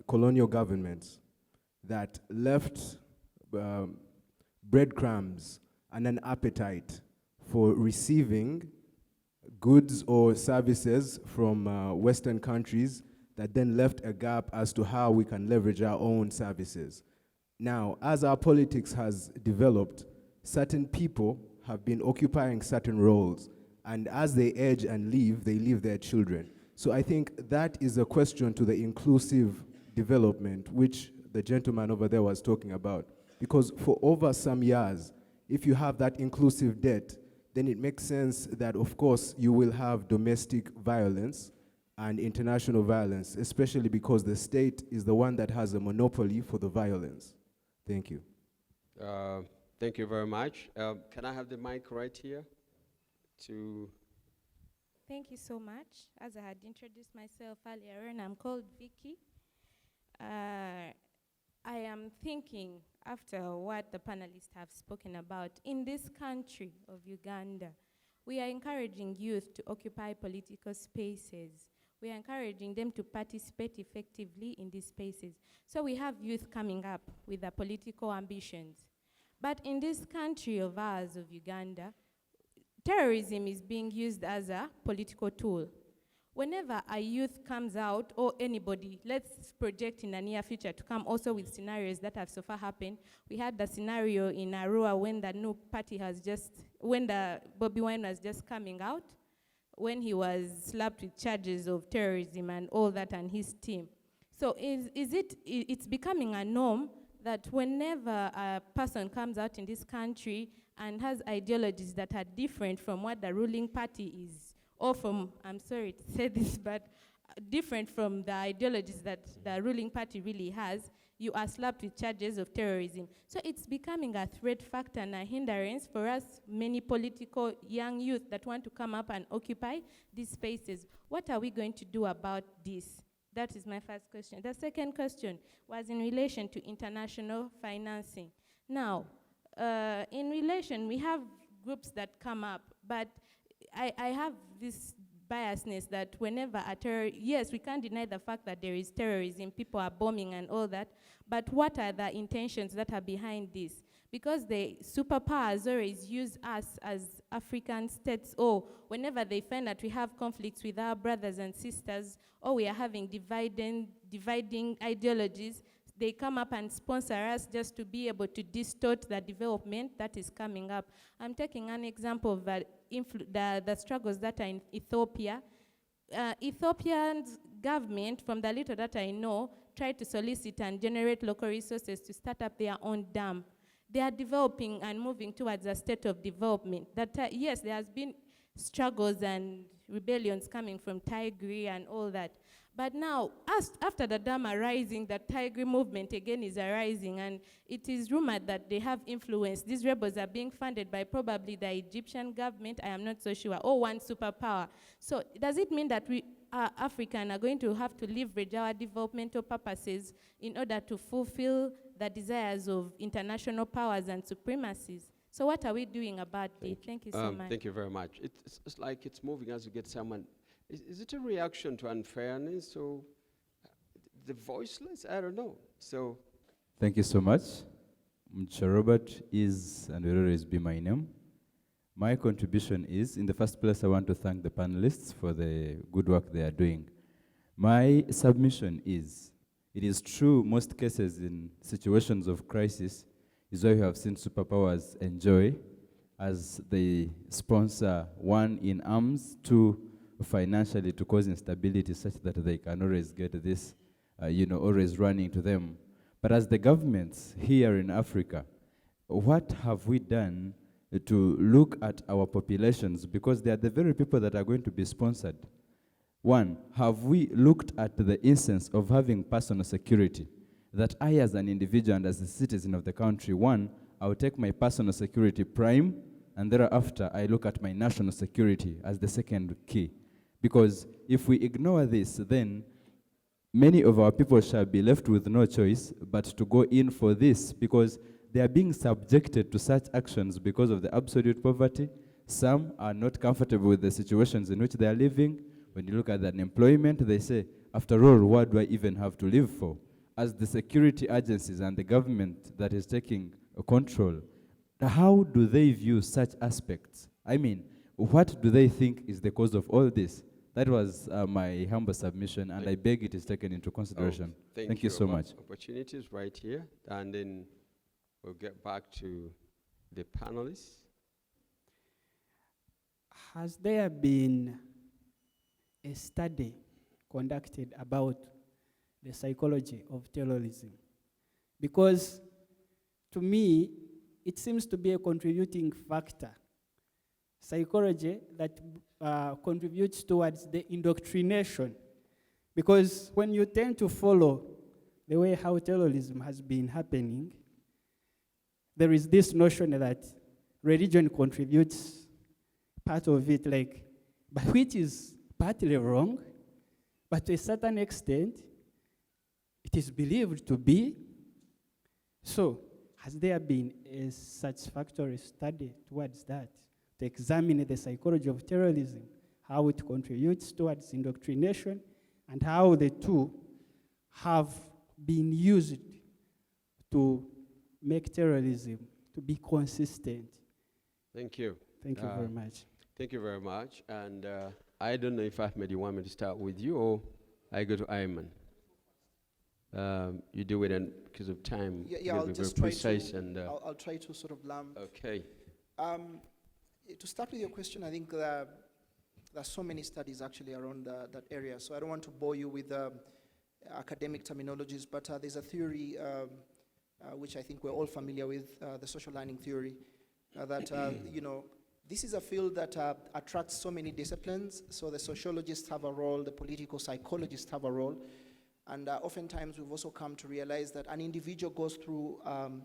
colonial governments that left breadcrumbs and an appetite for receiving goods or services from Western countries that then left a gap as to how we can leverage our own services. Now, as our politics has developed, certain people have been occupying certain roles, and as they age and leave, they leave their children. So I think that is a question to the inclusive development, which the gentleman over there was talking about. Because for over some years, if you have that inclusive debt, then it makes sense that, of course, you will have domestic violence and international violence, especially because the state is the one that has a monopoly for the violence. Thank you. Thank you very much. Can I have the mic right here? Thank you so much. As I had introduced myself earlier, and I'm called Vicky. I am thinking, after what the panelists have spoken about, in this country of Uganda, we are encouraging youth to occupy political spaces. We are encouraging them to participate effectively in these spaces. So we have youth coming up with their political ambitions. But in this country of ours, of Uganda, terrorism is being used as a political tool. Whenever a youth comes out, or anybody, let's project in the near future to come also with scenarios that have so far happened. We had the scenario in Arua when the new party when the Bobby Wine was just coming out, when he was slapped with charges of terrorism and all that, and his team. So it's becoming a norm that whenever a person comes out in this country and has ideologies that are different from what the ruling party is, or from, I'm sorry to say this, but different from the ideologies that the ruling party really has, you are slapped with charges of terrorism. So it's becoming a threat factor and a hindrance for us, many political young youth that want to come up and occupy these spaces. What are we going to do about this? That is my first question. The second question was in relation to international financing. Now, in relation, we have groups that come up, but I have this biasness that whenever yes, we can't deny the fact that there is terrorism, people are bombing and all that, but what are the intentions that are behind this? Because the superpowers always use us as African states, or whenever they find that we have conflicts with our brothers and sisters, or we are having dividing ideologies, they come up and sponsor us just to be able to distort the development that is coming up. I'm taking an example of the struggles that are in Ethiopia. Ethiopia's government, from the little that I know, tried to solicit and generate local resources to start up their own dam. They are developing and moving towards a state of development. Yes, there has been struggles and rebellions coming from Tigray and all that. But now, after the dam arising, the Tigray movement again is arising, and it is rumored that they have influence. These rebels are being funded by probably the Egyptian government, I am not so sure, or one superpower. So does it mean that we, African, are going to have to leverage our developmental purposes in order to fulfill the desires of international powers and supremacies? So what are we doing about it? Thank you so much. Thank you very much. It's like it's moving as you get someone. Is it a reaction to unfairness or the voiceless? I don't know. So, thank you so much. Mr. Robert is and will always be my name. My contribution is, in the first place, I want to thank the panelists for the good work they are doing. My submission is, it is true most cases in situations of crisis is why you have seen superpowers enjoy as they sponsor, one, in arms, two, financially, to cause instability such that they can always get this, always running to them. But as the governments here in Africa, what have we done to look at our populations? Because they are the very people that are going to be sponsored. One, have we looked at the instance of having personal security? That I, as an individual and as a citizen of the country, one, I will take my personal security prime, and thereafter I look at my national security as the second key. Because if we ignore this, then many of our people shall be left with no choice but to go in for this, because they are being subjected to such actions because of the absolute poverty. Some are not comfortable with the situations in which they are living. When you look at the unemployment, they say, after all, what do I even have to live for? As the security agencies and the government that is taking control, how do they view such aspects? I mean, what do they think is the cause of all this? That was my humble submission, and I beg it is taken into consideration. Thank you so much. Opportunities right here, and then we'll get back to the panelists. Has there been a study conducted about the psychology of terrorism? Because to me, it seems to be a contributing factor. Psychology that contributes towards the indoctrination. Because when you tend to follow the way how terrorism has been happening, there is this notion that religion contributes part of it, but which is partly wrong, but to a certain extent, it is believed to be. So, has there been a satisfactory study towards that, to examine the psychology of terrorism, how it contributes towards indoctrination, and how the two have been used to make terrorism to be consistent? Thank you. Thank you very much. Thank you very much. And I don't know if Ahmed, you want me to start with you or I go to Ayman? You do it because of time. Yeah, I'll just try to, I'll try to sort of lump. Okay. To start with your question, I think there are so many studies actually around that area, so I don't want to bore you with academic terminologies, but there's a theory which I think we're all familiar with, the social learning theory, that, this is a field that attracts so many disciplines, so the sociologists have a role, the political psychologists have a role, and oftentimes we've also come to realize that an individual goes through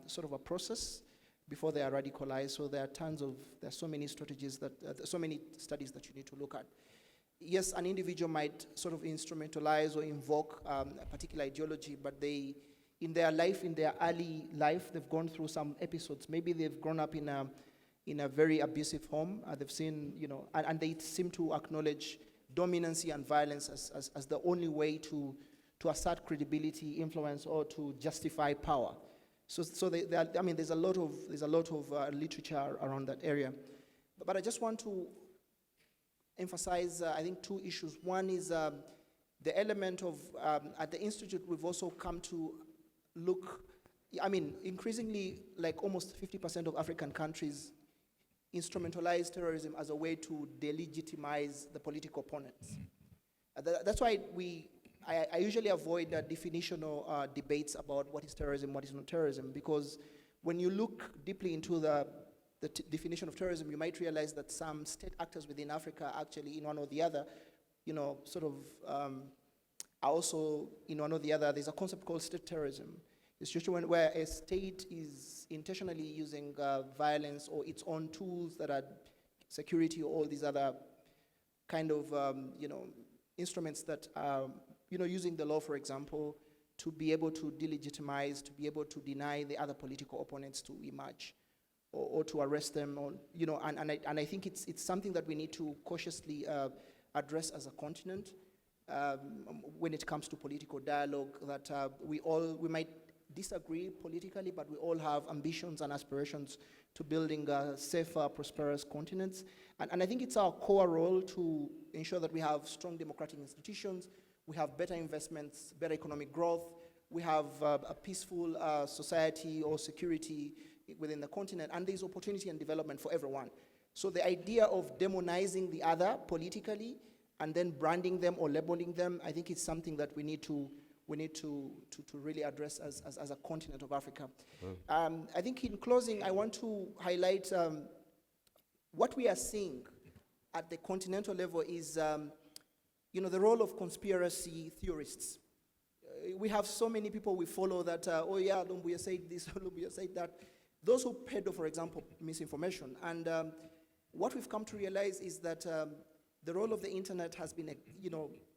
sort of a process before they are radicalized, so there are so many strategies so many studies that you need to look at. Yes, an individual might sort of instrumentalize or invoke a particular ideology, but in their early life, they've gone through some episodes. Maybe they've grown up in a very abusive home. They've seen, and they seem to acknowledge dominancy and violence as the only way to assert credibility, influence, or to justify power. So there's a lot of literature around that area. But I just want to emphasize, I think, two issues. One is the element of, at the Institute, we've also come to look, increasingly, like almost 50% of African countries instrumentalize terrorism as a way to delegitimize the political opponents. That's why I usually avoid definitional debates about what is terrorism, what is not terrorism, because when you look deeply into the definition of terrorism, you might realize that some state actors within Africa actually, in one or the other, sort of I also, one or the other, there's a concept called state terrorism. It's just where a state is intentionally using violence or its own tools that are security or all these other kind of, instruments that are, using the law, for example, to be able to delegitimize, to be able to deny the other political opponents to emerge or to arrest them, or, and I think it's something that we need to cautiously address as a continent when it comes to political dialogue, that we might disagree politically, but we all have ambitions and aspirations to building safer, prosperous continents. And I think it's our core role to ensure that we have strong democratic institutions, we have better investments, better economic growth, we have a peaceful society or security within the continent, and there's opportunity and development for everyone. So the idea of demonizing the other politically and then branding them or labeling them, I think it's something that we need to really address as a continent of Africa. I think in closing, I want to highlight what we are seeing at the continental level is the role of conspiracy theorists. We have so many people we follow that, oh yeah, Lumbuya said this, Lumbuya said that. Those who peddle, for example, misinformation. And what we've come to realize is that the role of the internet has been,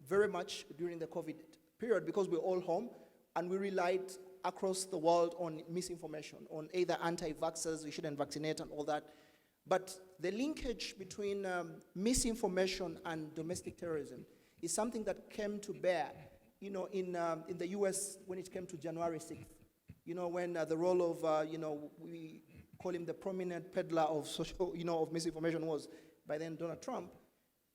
very much during the COVID period, because we're all home and we relied across the world on misinformation, on either anti-vaxxers, we shouldn't vaccinate and all that. But the linkage between misinformation and domestic terrorism is something that came to bear, in the US when it came to January 6th. When the role of, we call him the prominent peddler of social, of misinformation was by then Donald Trump,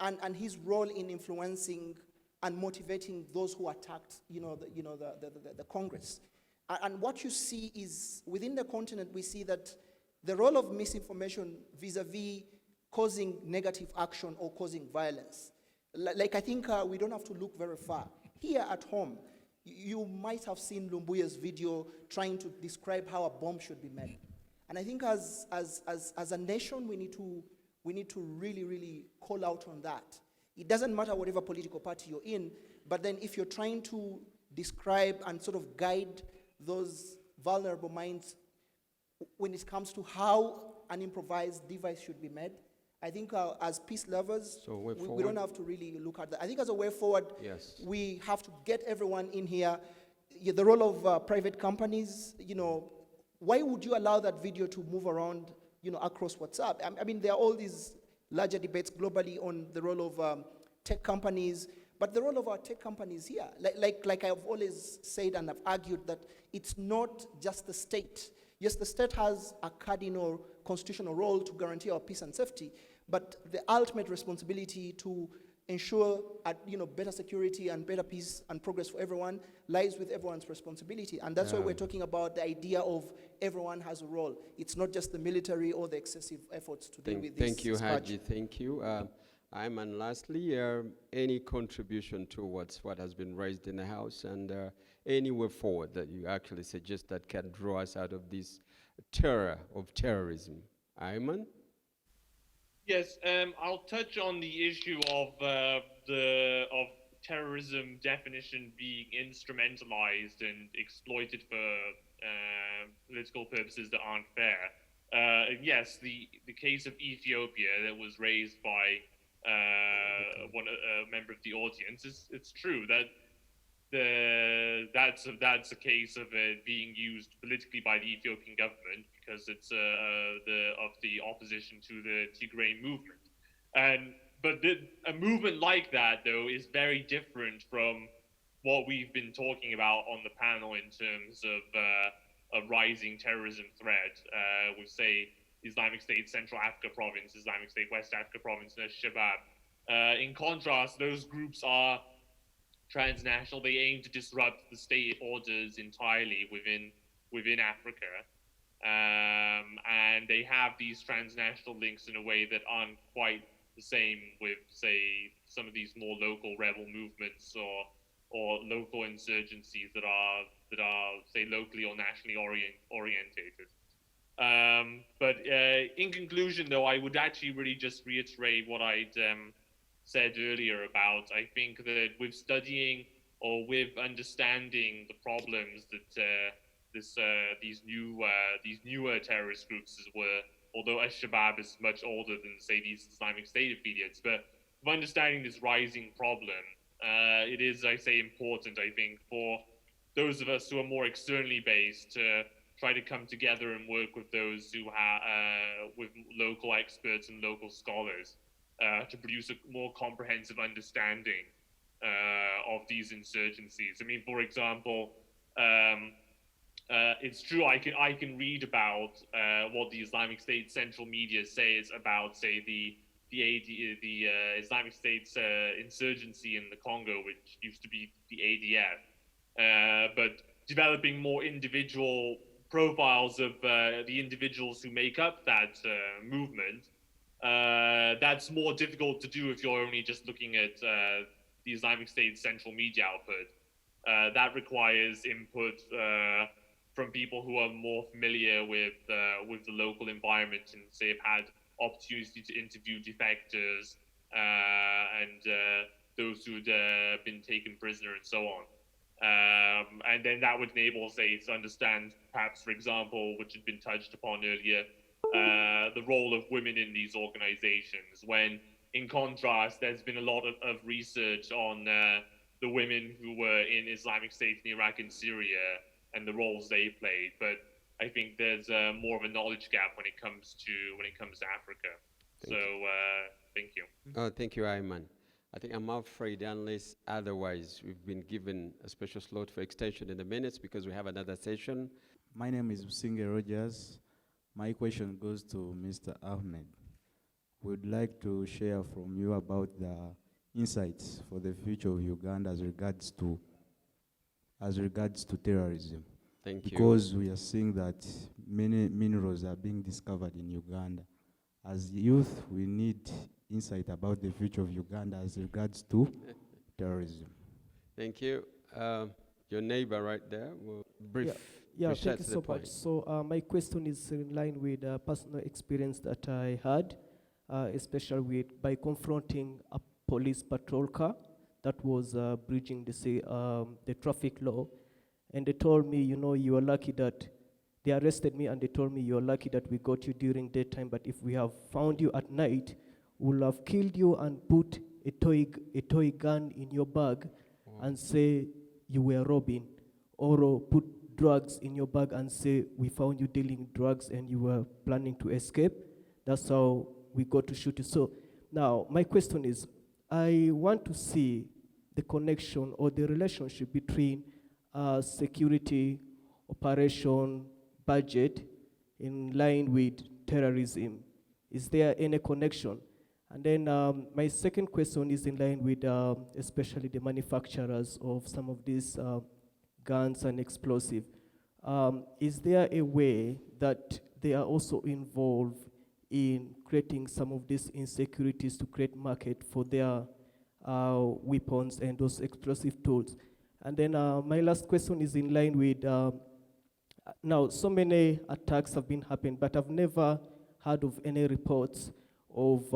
and his role in influencing and motivating those who attacked, the Congress. And what you see is, within the continent, we see that the role of misinformation vis-a-vis causing negative action or causing violence. Like I think we don't have to look very far. Here at home, you might have seen Lumbuya's video trying to describe how a bomb should be made. And I think as a nation, we need to really, really call out on that. It doesn't matter whatever political party you're in, but then if you're trying to describe and sort of guide those vulnerable minds when it comes to how an improvised device should be made, I think as peace lovers, we don't have to really look at that. I think as a way forward, yes, we have to get everyone in here. The role of private companies, why would you allow that video to move around, across WhatsApp? I mean, there are all these larger debates globally on the role of tech companies, but the role of our tech companies here, like I've always said and I've argued, that it's not just the state. Yes, the state has a cardinal constitutional role to guarantee our peace and safety, but the ultimate responsibility to ensure better security and better peace and progress for everyone lies with everyone's responsibility. And that's why we're talking about the idea of everyone has a role. It's not just the military or the excessive efforts to deal with this. Thank you, Haji. Thank you. And lastly, any contribution towards what has been raised in the House, and any way forward that you actually suggest that can draw us out of this terror of terrorism? Ayman? Yes, I'll touch on the issue of terrorism definition being instrumentalized and exploited for political purposes that aren't fair. Yes, the case of Ethiopia that was raised by a member of the audience, it's true that that's a case of it being used politically by the Ethiopian government because it's of the opposition to the Tigray movement. But a movement like that, though, is very different from what we've been talking about on the panel in terms of a rising terrorism threat with, say, Islamic State Central Africa Province, Islamic State West Africa Province, and Shabab. In contrast, those groups are transnational. They aim to disrupt the state orders entirely within Africa. And they have these transnational links in a way that aren't quite the same with, say, some of these more local rebel movements or local insurgencies that are say, locally or nationally orientated. But in conclusion, though, I would actually really just reiterate what I'd said earlier about, I think that with studying or with understanding the problems that these newer terrorist groups were, although Al-Shabaab is much older than, say, these Islamic State affiliates, but with understanding this rising problem, it is, I say, important, I think, for those of us who are more externally based to try to come together and work with those who with local experts and local scholars to produce a more comprehensive understanding of these insurgencies. I mean, for example, it's true I can read about what the Islamic State central media says about, say, the Islamic State's insurgency in the Congo, which used to be the ADF, but developing more individual profiles of the individuals who make up that movement, that's more difficult to do if you're only just looking at the Islamic State central media output. That requires input from people who are more familiar with the local environment and, say, have had opportunity to interview defectors and those who'd been taken prisoner and so on. And then that would enable, say, to understand, perhaps, for example, which had been touched upon earlier, the role of women in these organizations, when, in contrast, there's been a lot of research on the women who were in Islamic State in Iraq and Syria and the roles they played. But I think there's more of a knowledge gap when it comes to Africa. Thank you. Oh, thank you, Ayman. I think I'm afraid, unless otherwise, we've been given a special slot for extension in the minutes because we have another session. My name is Businge Rogers. My question goes to Mr. Ahmed. We'd like to share from you about the insights for the future of Uganda as regards to terrorism. Thank you. Because we are seeing that many minerals are being discovered in Uganda. As youth, we need insight about the future of Uganda as regards to terrorism. Thank you. Your neighbor right there will brief. Yeah, thank you so much. So my question is in line with personal experience that I had, especially by confronting a police patrol car that was breaching the traffic law. And they told me, you are lucky that they arrested me, and they told me, you are lucky that we got you during daytime, but if we have found you at night, we'll have killed you and put a toy gun in your bag and say you were robbing, or put drugs in your bag and say we found you dealing drugs and you were planning to escape. That's how we got to shoot you. So now my question is, I want to see the connection or the relationship between security operation budget in line with terrorism. Is there any connection? And then my second question is in line with especially the manufacturers of some of these guns and explosives. Is there a way that they are also involved in creating some of these insecurities to create market for their weapons and those explosive tools? And then my last question is in line with, now so many attacks have been happening, but I've never heard of any reports of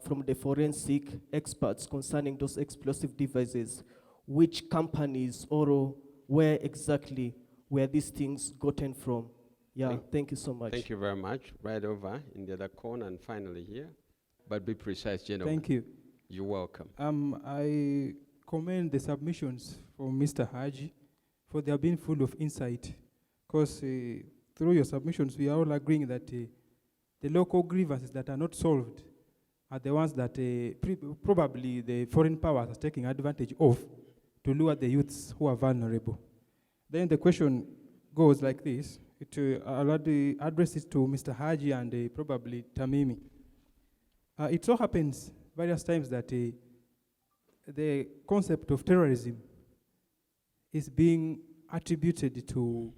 from the forensic experts concerning those explosive devices, which companies or where exactly were these things gotten from? Yeah, thank you so much. Thank you very much. Right over in the other corner and finally here. But be precise, gentlemen. Thank you. You're welcome. I commend the submissions from Mr. Haji, for they have been full of insight. Because through your submissions, we are all agreeing that the local grievances that are not solved are the ones that probably the foreign powers are taking advantage of to lure the youths who are vulnerable. Then the question goes like this. I'll address it to Mr. Haji and probably Tamimi. It so happens various times that the concept of terrorism is being attributed to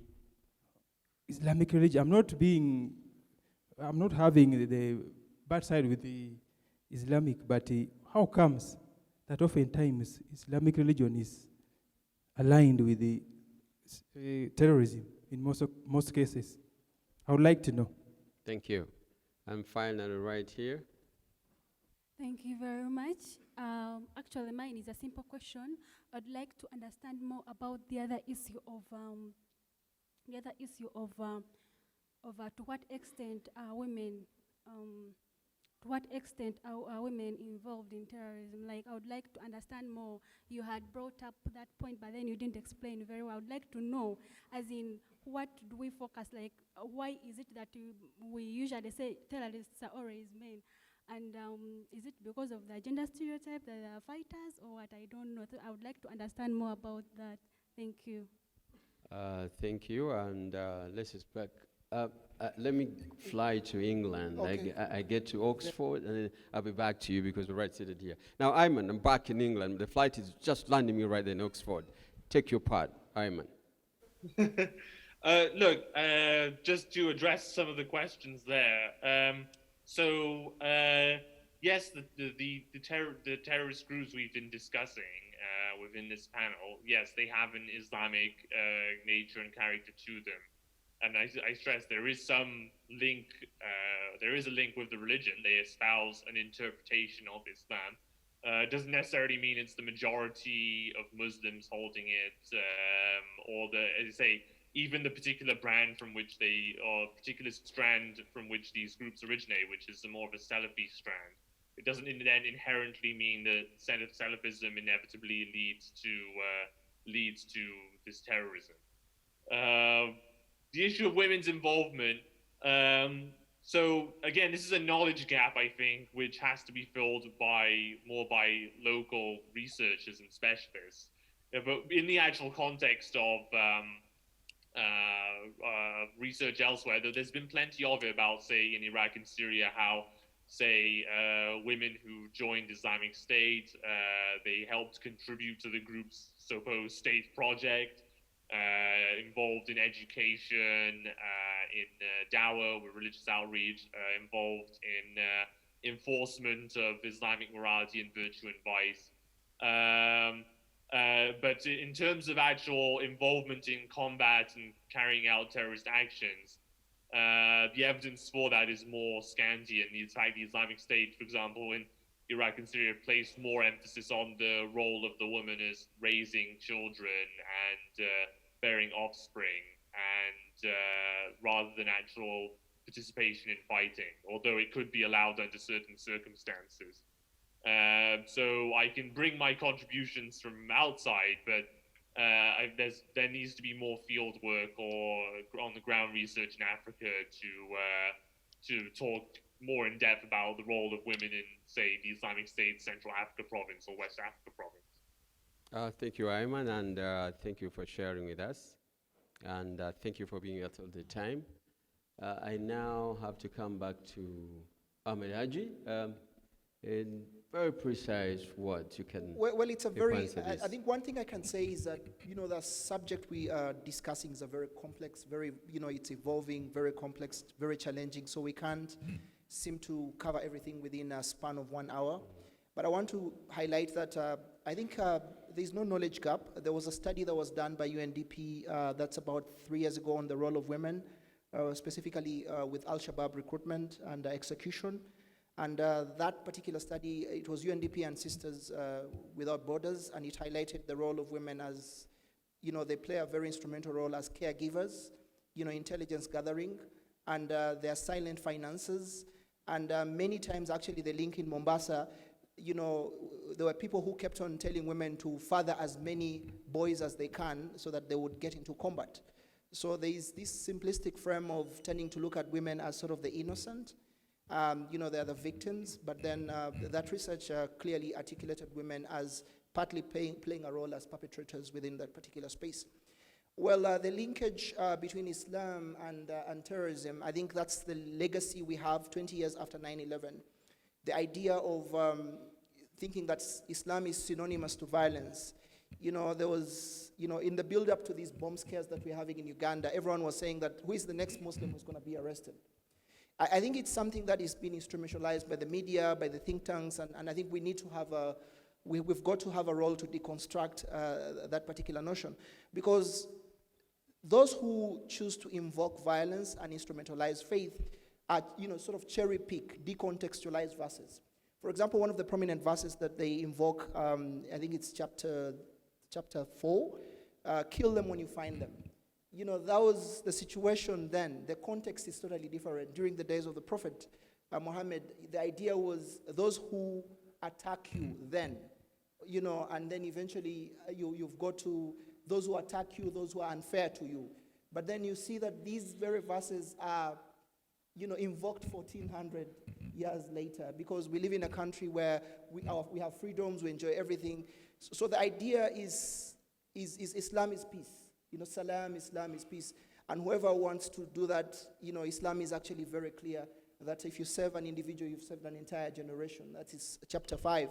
Islamic religion. I'm not having the bad side with the Islamic, but how comes that oftentimes Islamic religion is aligned with the terrorism in most cases? I would like to know. Thank you. And finally, right here. Thank you very much. Actually, mine is a simple question. I'd like to understand more about the other issue of to what extent are women involved in terrorism? Like, I would like to understand more. You had brought up that point, but then you didn't explain very well. I would like to know, as in, what do we focus, like, why is it that we usually say terrorists are always men? And is it because of the gender stereotype that they are fighters, or what? I don't know. So I would like to understand more about that. Thank you. Thank you, and let's expect. Let me fly to England. Okay. I get to Oxford, and then I'll be back to you because we're right seated here. Now, Ayman, I'm back in England. The flight is just landing me right there in Oxford. Take your part, Ayman. Look, just to address some of the questions there. Yes, the terrorist groups we've been discussing within this panel, yes, they have an Islamic nature and character to them. And I stress there is some link, there is a link with the religion. They espouse an interpretation of Islam. Doesn't necessarily mean it's the majority of Muslims holding it, or as I say, even the particular brand from which or particular strand from which these groups originate, which is more of a Salafi strand. It doesn't then inherently mean that Salafism inevitably leads to this terrorism. The issue of women's involvement. So again, this is a knowledge gap, I think, which has to be filled more by local researchers and specialists. But in the actual context of research elsewhere, though there's been plenty of it about, say, in Iraq and Syria, how, say, women who joined Islamic State, they helped contribute to the group's supposed state project, involved in education, in dawah, with religious outreach, involved in enforcement of Islamic morality and virtue and vice. But in terms of actual involvement in combat and carrying out terrorist actions, the evidence for that is more scanty. And in fact, the Islamic State, for example, in Iraq and Syria, placed more emphasis on the role of the woman as raising children and bearing offspring, and rather than actual participation in fighting, although it could be allowed under certain circumstances. So I can bring my contributions from outside, but there needs to be more field work or on the ground research in Africa to talk more in depth about the role of women in, say, the Islamic State Central Africa province or West Africa province. Thank you, Ayman, and thank you for sharing with us, and thank you for being here all the time. I now have to come back to Ahmed Haji. In very precise words, you can. Well, it's a very. I think one thing I can say is that the subject we are discussing is a very complex, very it's evolving, very complex, very challenging. So we can't seem to cover everything within a span of 1 hour. But I want to highlight that I think there's no knowledge gap. There was a study that was done by UNDP that's about 3 years ago on the role of women, specifically with Al-Shabaab recruitment and execution. And that particular study, it was UNDP and Sisters Without Borders, and it highlighted the role of women as, they play a very instrumental role as caregivers, intelligence gathering, and their silent finances. And many times, actually, the link in Mombasa, there were people who kept on telling women to father as many boys as they can so that they would get into combat. So there is this simplistic frame of tending to look at women as sort of the innocent. They're the victims, but then that research clearly articulated women as partly playing a role as perpetrators within that particular space. Well, the linkage between Islam and terrorism, I think that's the legacy we have 20 years after 9/11. The idea of thinking that Islam is synonymous to violence. There was, in the build-up to these bomb scares that we're having in Uganda, everyone was saying that who is the next Muslim who's going to be arrested? I think it's something that is being instrumentalized by the media, by the think tanks, and I think we need to have we've got to have a role to deconstruct that particular notion. Because those who choose to invoke violence and instrumentalize faith are, sort of cherry-pick, decontextualize verses. For example, one of the prominent verses that they invoke, I think it's chapter 4, kill them when you find them. You know, that was the situation then. The context is totally different. During the days of the Prophet Muhammad, the idea was those who attack you then, you know, and then eventually you've got to those who attack you, those who are unfair to you. But then you see that these very verses are, you know, invoked 1400 years later, because we live in a country where we have freedoms, we enjoy everything. So the idea is Islam is peace. You know, salam, Islam is peace. And whoever wants to do that, you know, Islam is actually very clear that if you serve an individual, you've served an entire generation. That is chapter 5.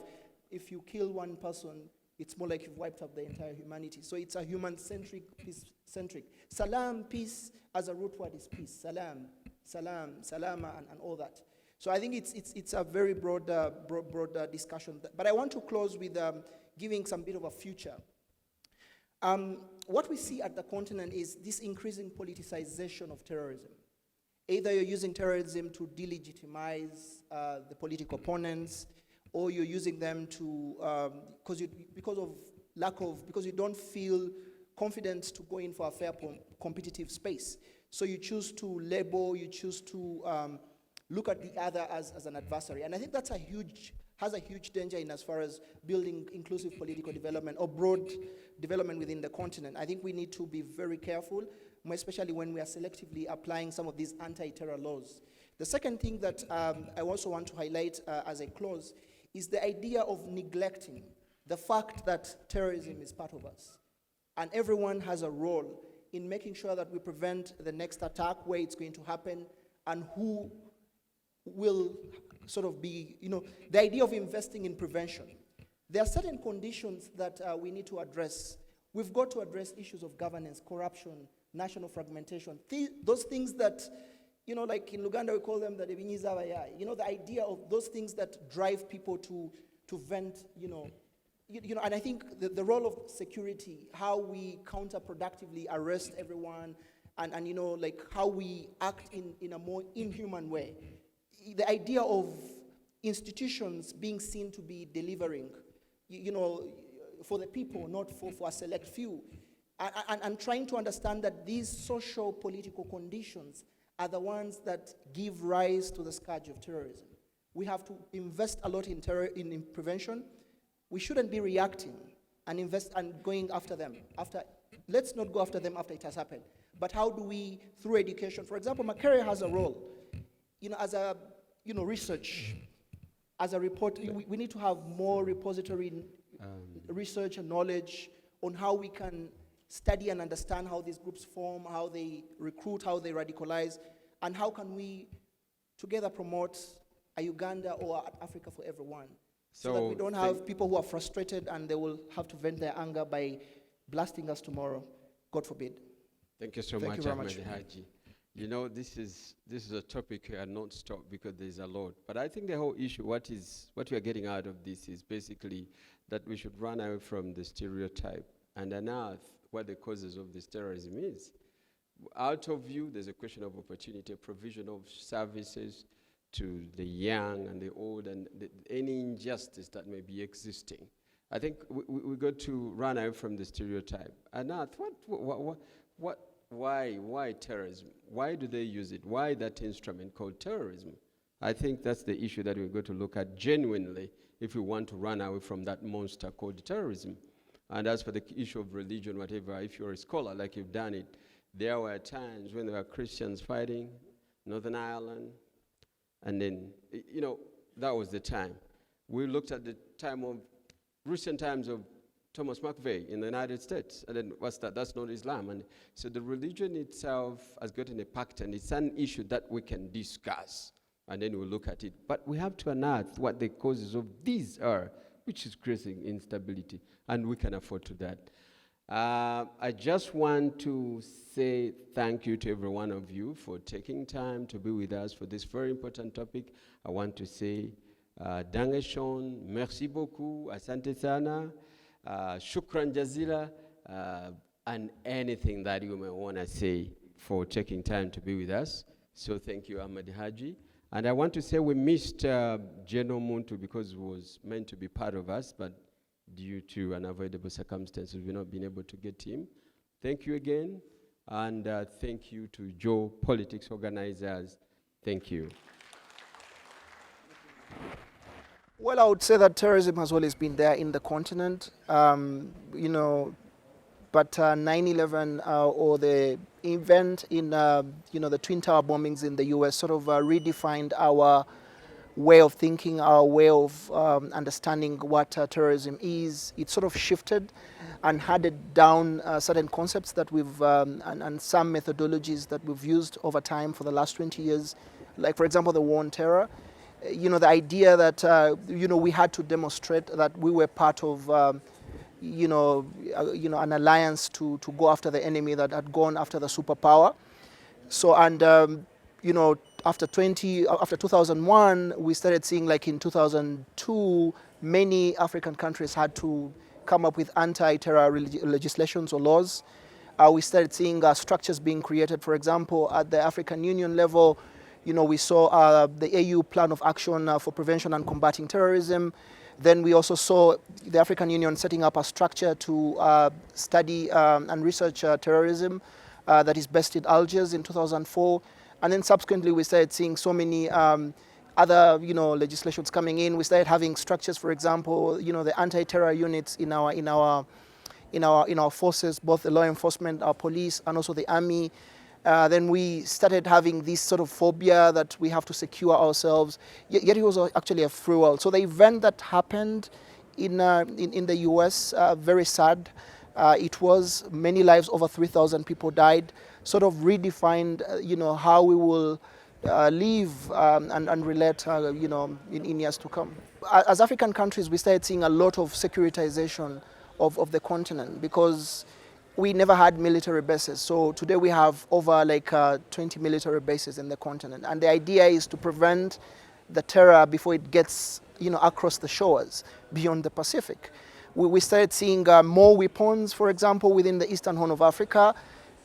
If you kill one person, it's more like you've wiped out the entire humanity. So it's a human-centric, peace-centric. Salam, peace, as a root word is peace. Salam, salam, salama, and all that. So I think it's a very broad discussion. But I want to close with giving some bit of a future. What we see at the continent is this increasing politicization of terrorism. Either you're using terrorism to delegitimize the political opponents, or you're using them to, because you don't feel confident to go in for a fair competitive space. So you choose to label, you choose to look at the other as an adversary. And I think that's has a huge danger in as far as building inclusive political development or broad development within the continent. I think we need to be very careful, especially when we are selectively applying some of these anti-terror laws. The second thing that I also want to highlight as a close is the idea of neglecting the fact that terrorism is part of us. And everyone has a role in making sure that we prevent the next attack, where it's going to happen, and who will sort of be, you know, the idea of investing in prevention. There are certain conditions that we need to address. We've got to address issues of governance, corruption, national fragmentation, those things that, you know, like in Uganda we call them the Debinyiza Bayai. You know, the idea of those things that drive people to vent, you know, and I think the role of security, how we counterproductively arrest everyone, and you know, like how we act in a more inhuman way. The idea of institutions being seen to be delivering, you know, for the people, not for a select few. And trying to understand that these social political conditions are the ones that give rise to the scourge of terrorism. We have to invest a lot in prevention. We shouldn't be reacting and invest and going after them. Let's not go after them after it has happened. But how do we, through education, for example, Makerere has a role, you know, as a, you know, research, as a report. We need to have more repository research and knowledge on how we can study and understand how these groups form, how they recruit, how they radicalize, and how can we together promote a Uganda or Africa for everyone. So that we don't have people who are frustrated and they will have to vent their anger by blasting us tomorrow. God forbid. Thank you so much, Ahmed Haji. You know, this is a topic I not stop because there's a lot. But I think the whole issue, what we are getting out of this is basically that we should run away from the stereotype and unearth what the causes of this terrorism is. Out of view, there's a question of opportunity, provision of services to the young and the old, and any injustice that may be existing. I think we got to run away from the stereotype. And why terrorism? Why do they use it? Why that instrument called terrorism? I think that's the issue that we're going to look at genuinely if we want to run away from that monster called terrorism. And as for the issue of religion, whatever, if you're a scholar like you've done it, there were times when there were Christians fighting Northern Ireland, and then, you know, that was the time. We looked at the time of, recent times of Thomas McVeigh in the United States, and then what's that? That's not Islam. And so the religion itself has gotten a pact, and it's an issue that we can discuss, and then we'll look at it. But we have to unearth what the causes of these are, which is creating instability, and we can afford to that. I just want to say thank you to every one of you for taking time to be with us for this very important topic. I want to say, Dangeschon, merci beaucoup, asante sana, shukran jazila, and anything that you may want to say for taking time to be with us. So thank you, Ahmed Haji. And I want to say we missed General Muntu because he was meant to be part of us, but due to unavoidable circumstances, we've not been able to get him. Thank you again, and thank you to geopolitics organizers. Thank you. Well, I would say that terrorism has always been there in the continent, you know, but 9/11 or the event in, you know, the Twin Tower bombings in the US sort of redefined our way of thinking, our way of understanding what terrorism is. It sort of shifted and handed down certain concepts that we've, and some methodologies that we've used over time for the last 20 years, like, for example, the war on terror. You know, the idea that, you know, we had to demonstrate that we were part of, you know, an alliance to go after the enemy that had gone after the superpower. So, and, you know, after 2001, we started seeing, like in 2002, many African countries had to come up with anti-terror legislations or laws. We started seeing structures being created. For example, at the African Union level, you know, we saw the AU Plan of Action for Prevention and Combating Terrorism. Then we also saw the African Union setting up a structure to study and research terrorism that is based in Algiers in 2004. And then subsequently, we started seeing so many other, you know, legislations coming in. We started having structures, for example, you know, the anti-terror units in our forces, both the law enforcement, our police, and also the army. Then we started having this sort of phobia that we have to secure ourselves. Yet it was actually a free world. So the event that happened in the US, very sad. It was many lives, over 3,000 people died. Sort of redefined, you know, how we will live and relate, you know, in years to come. As African countries, we started seeing a lot of securitization of the continent because we never had military bases. So today we have over like 20 military bases in the continent. And the idea is to prevent the terror before it gets, you know, across the shores beyond the Pacific. We started seeing more weapons, for example, within the Eastern Horn of Africa,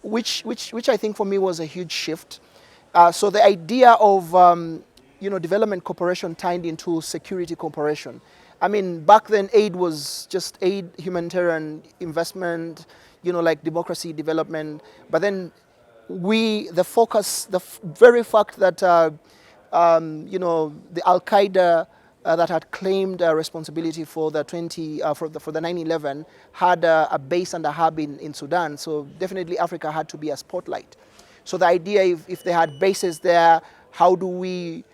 which I think for me was a huge shift. So the idea of, you know, development cooperation tied into security cooperation. I mean, back then aid was just aid, humanitarian investment, you know, like democracy development. But then the focus, the very fact that, you know, the Al-Qaeda that had claimed responsibility for the 9/11 had a base and a hub in Sudan. So definitely Africa had to be a spotlight. So the idea, if they had bases there, how do we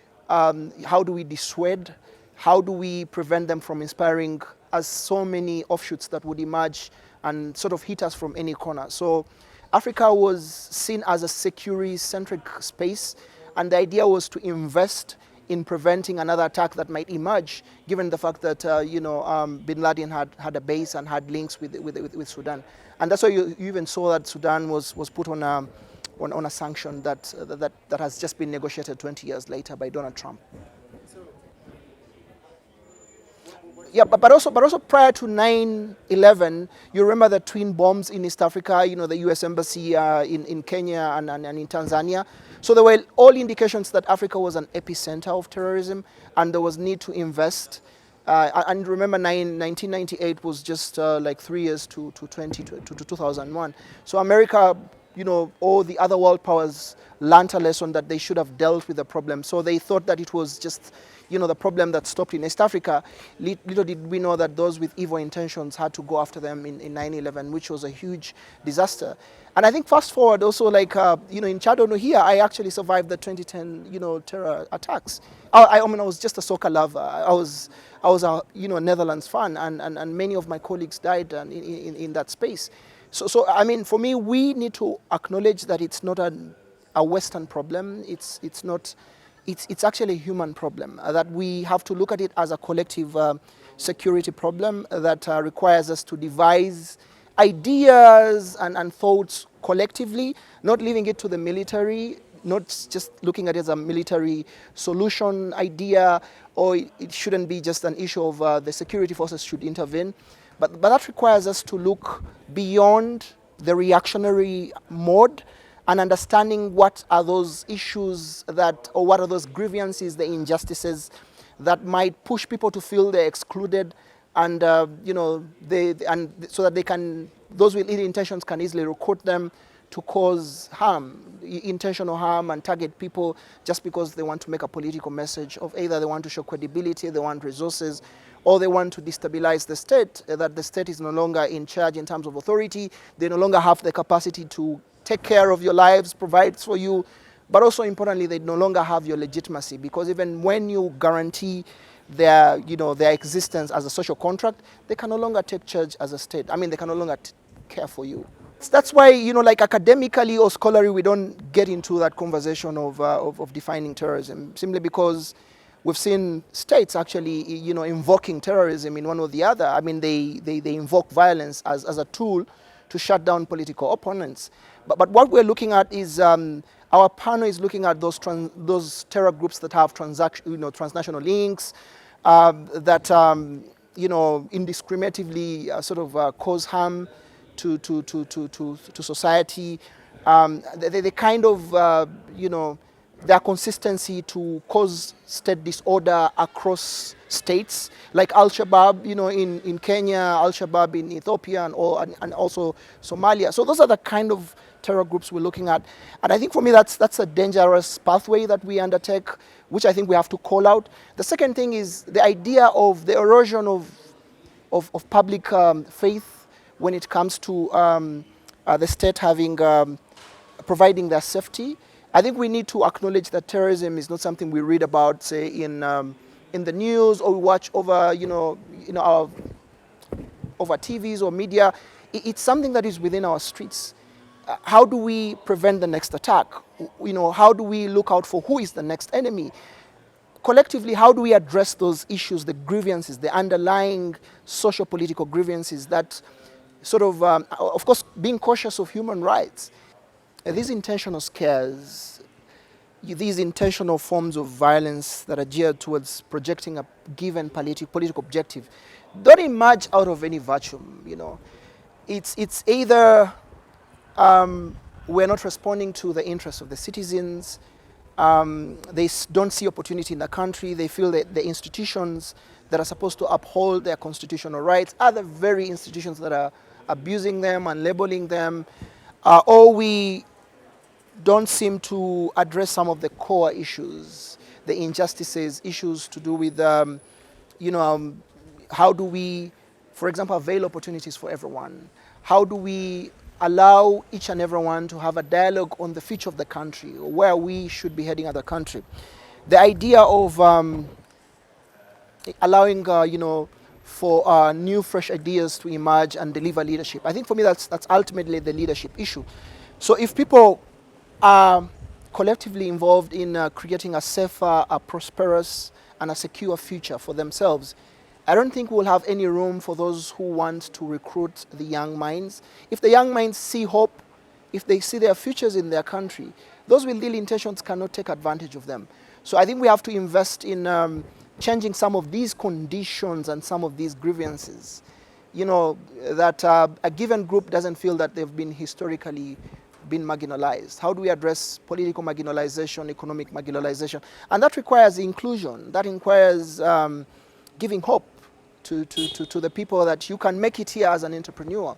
dissuade? How do we prevent them from inspiring as so many offshoots that would emerge and sort of hit us from any corner? So Africa was seen as a security-centric space, and the idea was to invest in preventing another attack that might emerge, given the fact that you know, Bin Laden had a base and had links with Sudan. And that's why you even saw that Sudan was put on a sanction that has just been negotiated 20 years later by Donald Trump. Yeah, but also prior to 9/11, you remember the twin bombs in East Africa, you know, the US Embassy in Kenya and in Tanzania. So there were all indications that Africa was an epicenter of terrorism and there was need to invest. And remember 1998 was just like 3 years to 2001. So America, you know, all the other world powers learned a lesson that they should have dealt with the problem. So they thought that it was just, you know, the problem that stopped in East Africa. Little did we know that those with evil intentions had to go after them in 9/11, which was a huge disaster. And I think fast forward also, like, you know, in Chad here, I actually survived the 2010, you know, terror attacks. I mean, I was just a soccer lover. I was a, you know, Netherlands fan, and many of my colleagues died in that space. So I mean, for me, we need to acknowledge that it's not a Western problem. It's not. It's actually a human problem, that we have to look at it as a collective security problem that requires us to devise ideas and thoughts collectively, not leaving it to the military, not just looking at it as a military solution idea, or it shouldn't be just an issue of the security forces should intervene. But that requires us to look beyond the reactionary mode and understanding what are those issues that, or what are those grievances, the injustices that might push people to feel they're excluded, and you know, so that they can, those with ill intentions can easily recruit them to cause harm, intentional harm, and target people just because they want to make a political message of either they want to show credibility, they want resources, or they want to destabilize the state, that the state is no longer in charge in terms of authority, they no longer have the capacity to take care of your lives, provide for you, but also importantly, they no longer have your legitimacy, because even when you guarantee their, you know, their existence as a social contract, they can no longer take charge as a state. I mean, they can no longer care for you. That's why, you know, like academically or scholarly, we don't get into that conversation of defining terrorism, simply because we've seen states actually, you know, invoking terrorism in one or the other. I mean, they invoke violence as a tool to shut down political opponents. But what we're looking at is, our panel is looking at those terror groups that have transnational links, that, you know, indiscriminately sort of cause harm to society. They kind of, you know, their consistency to cause state disorder across states, like Al-Shabaab, you know, in Kenya, Al-Shabaab in Ethiopia, and also Somalia. So those are the kind of terror groups we're looking at. And I think for me that's a dangerous pathway that we undertake, which I think we have to call out. The second thing is the idea of the erosion of public faith when it comes to the state having, providing their safety. I think we need to acknowledge that terrorism is not something we read about, say, in the news, or we watch over, over TVs or media. It's something that is within our streets. How do we prevent the next attack? You know, how do we look out for who is the next enemy? Collectively, how do we address those issues, the grievances, the underlying socio-political grievances that sort of course, being cautious of human rights? These intentional scares, these intentional forms of violence that are geared towards projecting a given political objective, don't emerge out of any vacuum, you know. It's either we're not responding to the interests of the citizens, they don't see opportunity in the country, they feel that the institutions that are supposed to uphold their constitutional rights are the very institutions that are abusing them and labeling them, or we don't seem to address some of the core issues, the injustices, issues to do with, how do we, for example, avail opportunities for everyone? How do we allow each and everyone to have a dialogue on the future of the country, or where we should be heading as a country? The idea of allowing, for new, fresh ideas to emerge and deliver leadership. I think for me that's ultimately the leadership issue. So if people are collectively involved in creating a safer, a prosperous, and a secure future for themselves, I don't think we'll have any room for those who want to recruit the young minds. If the young minds see hope, if they see their futures in their country, those with ill intentions cannot take advantage of them. So I think we have to invest in changing some of these conditions and some of these grievances. You know, that a given group doesn't feel that they've been historically been marginalized. How do we address political marginalization, economic marginalization? And that requires inclusion. That requires giving hope to the people that you can make it here as an entrepreneur.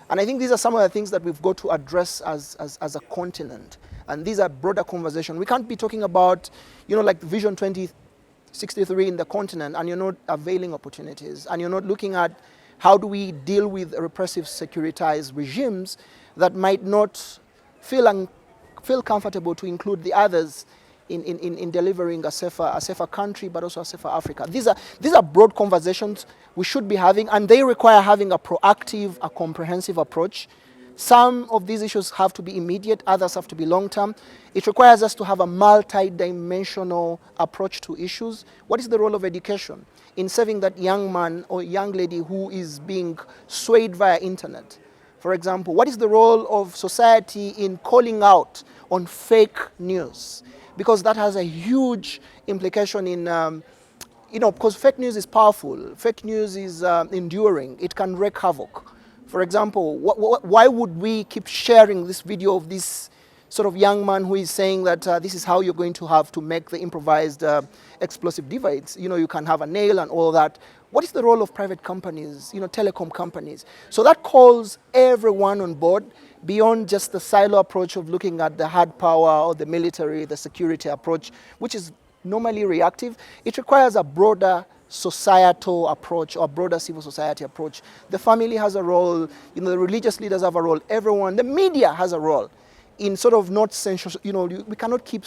And I think these are some of the things that we've got to address as a continent. And these are broader conversations. We can't be talking about, like Vision 2063 in the continent, and you're not availing opportunities, and you're not looking at how do we deal with repressive, securitized regimes that might not feel comfortable to include the others in delivering a safer country, but also a safer Africa. These are broad conversations we should be having, and they require having a proactive, a comprehensive approach. Some of these issues have to be immediate, others have to be long-term. It requires us to have a multi-dimensional approach to issues. What is the role of education in serving that young man or young lady who is being swayed via internet? For example, what is the role of society in calling out on fake news? Because that has a huge implication in, because fake news is powerful. Fake news is enduring. It can wreak havoc. For example, why would we keep sharing this video of this sort of young man who is saying that this is how you're going to have to make the improvised explosive device. You know, you can have a nail and all that. What is the role of private companies, you know, telecom companies? So that calls everyone on board beyond just the silo approach of looking at the hard power or the military, the security approach, which is normally reactive. It requires a broader societal approach or broader civil society approach. The family has a role, you know, the religious leaders have a role, everyone, the media has a role in sort of not sensational, you know, we cannot keep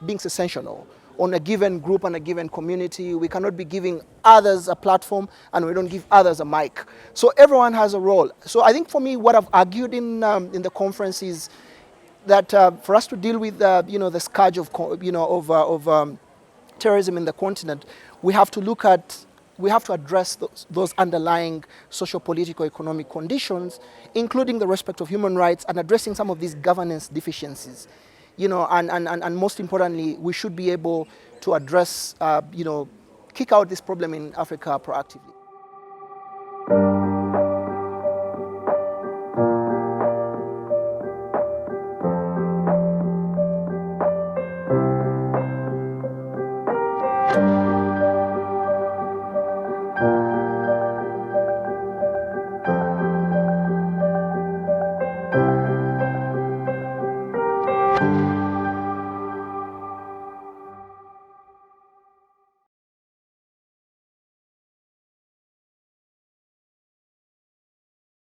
being sensational on a given group and a given community. We cannot be giving others a platform and we don't give others a mic. So everyone has a role. So I think for me, what I've argued in the conference is that for us to deal with you know, the scourge of terrorism in the continent, we have to address those underlying socio-political economic conditions, including the respect of human rights and addressing some of these governance deficiencies. You know, and most importantly, we should be able to address, you know, kick out this problem in Africa proactively.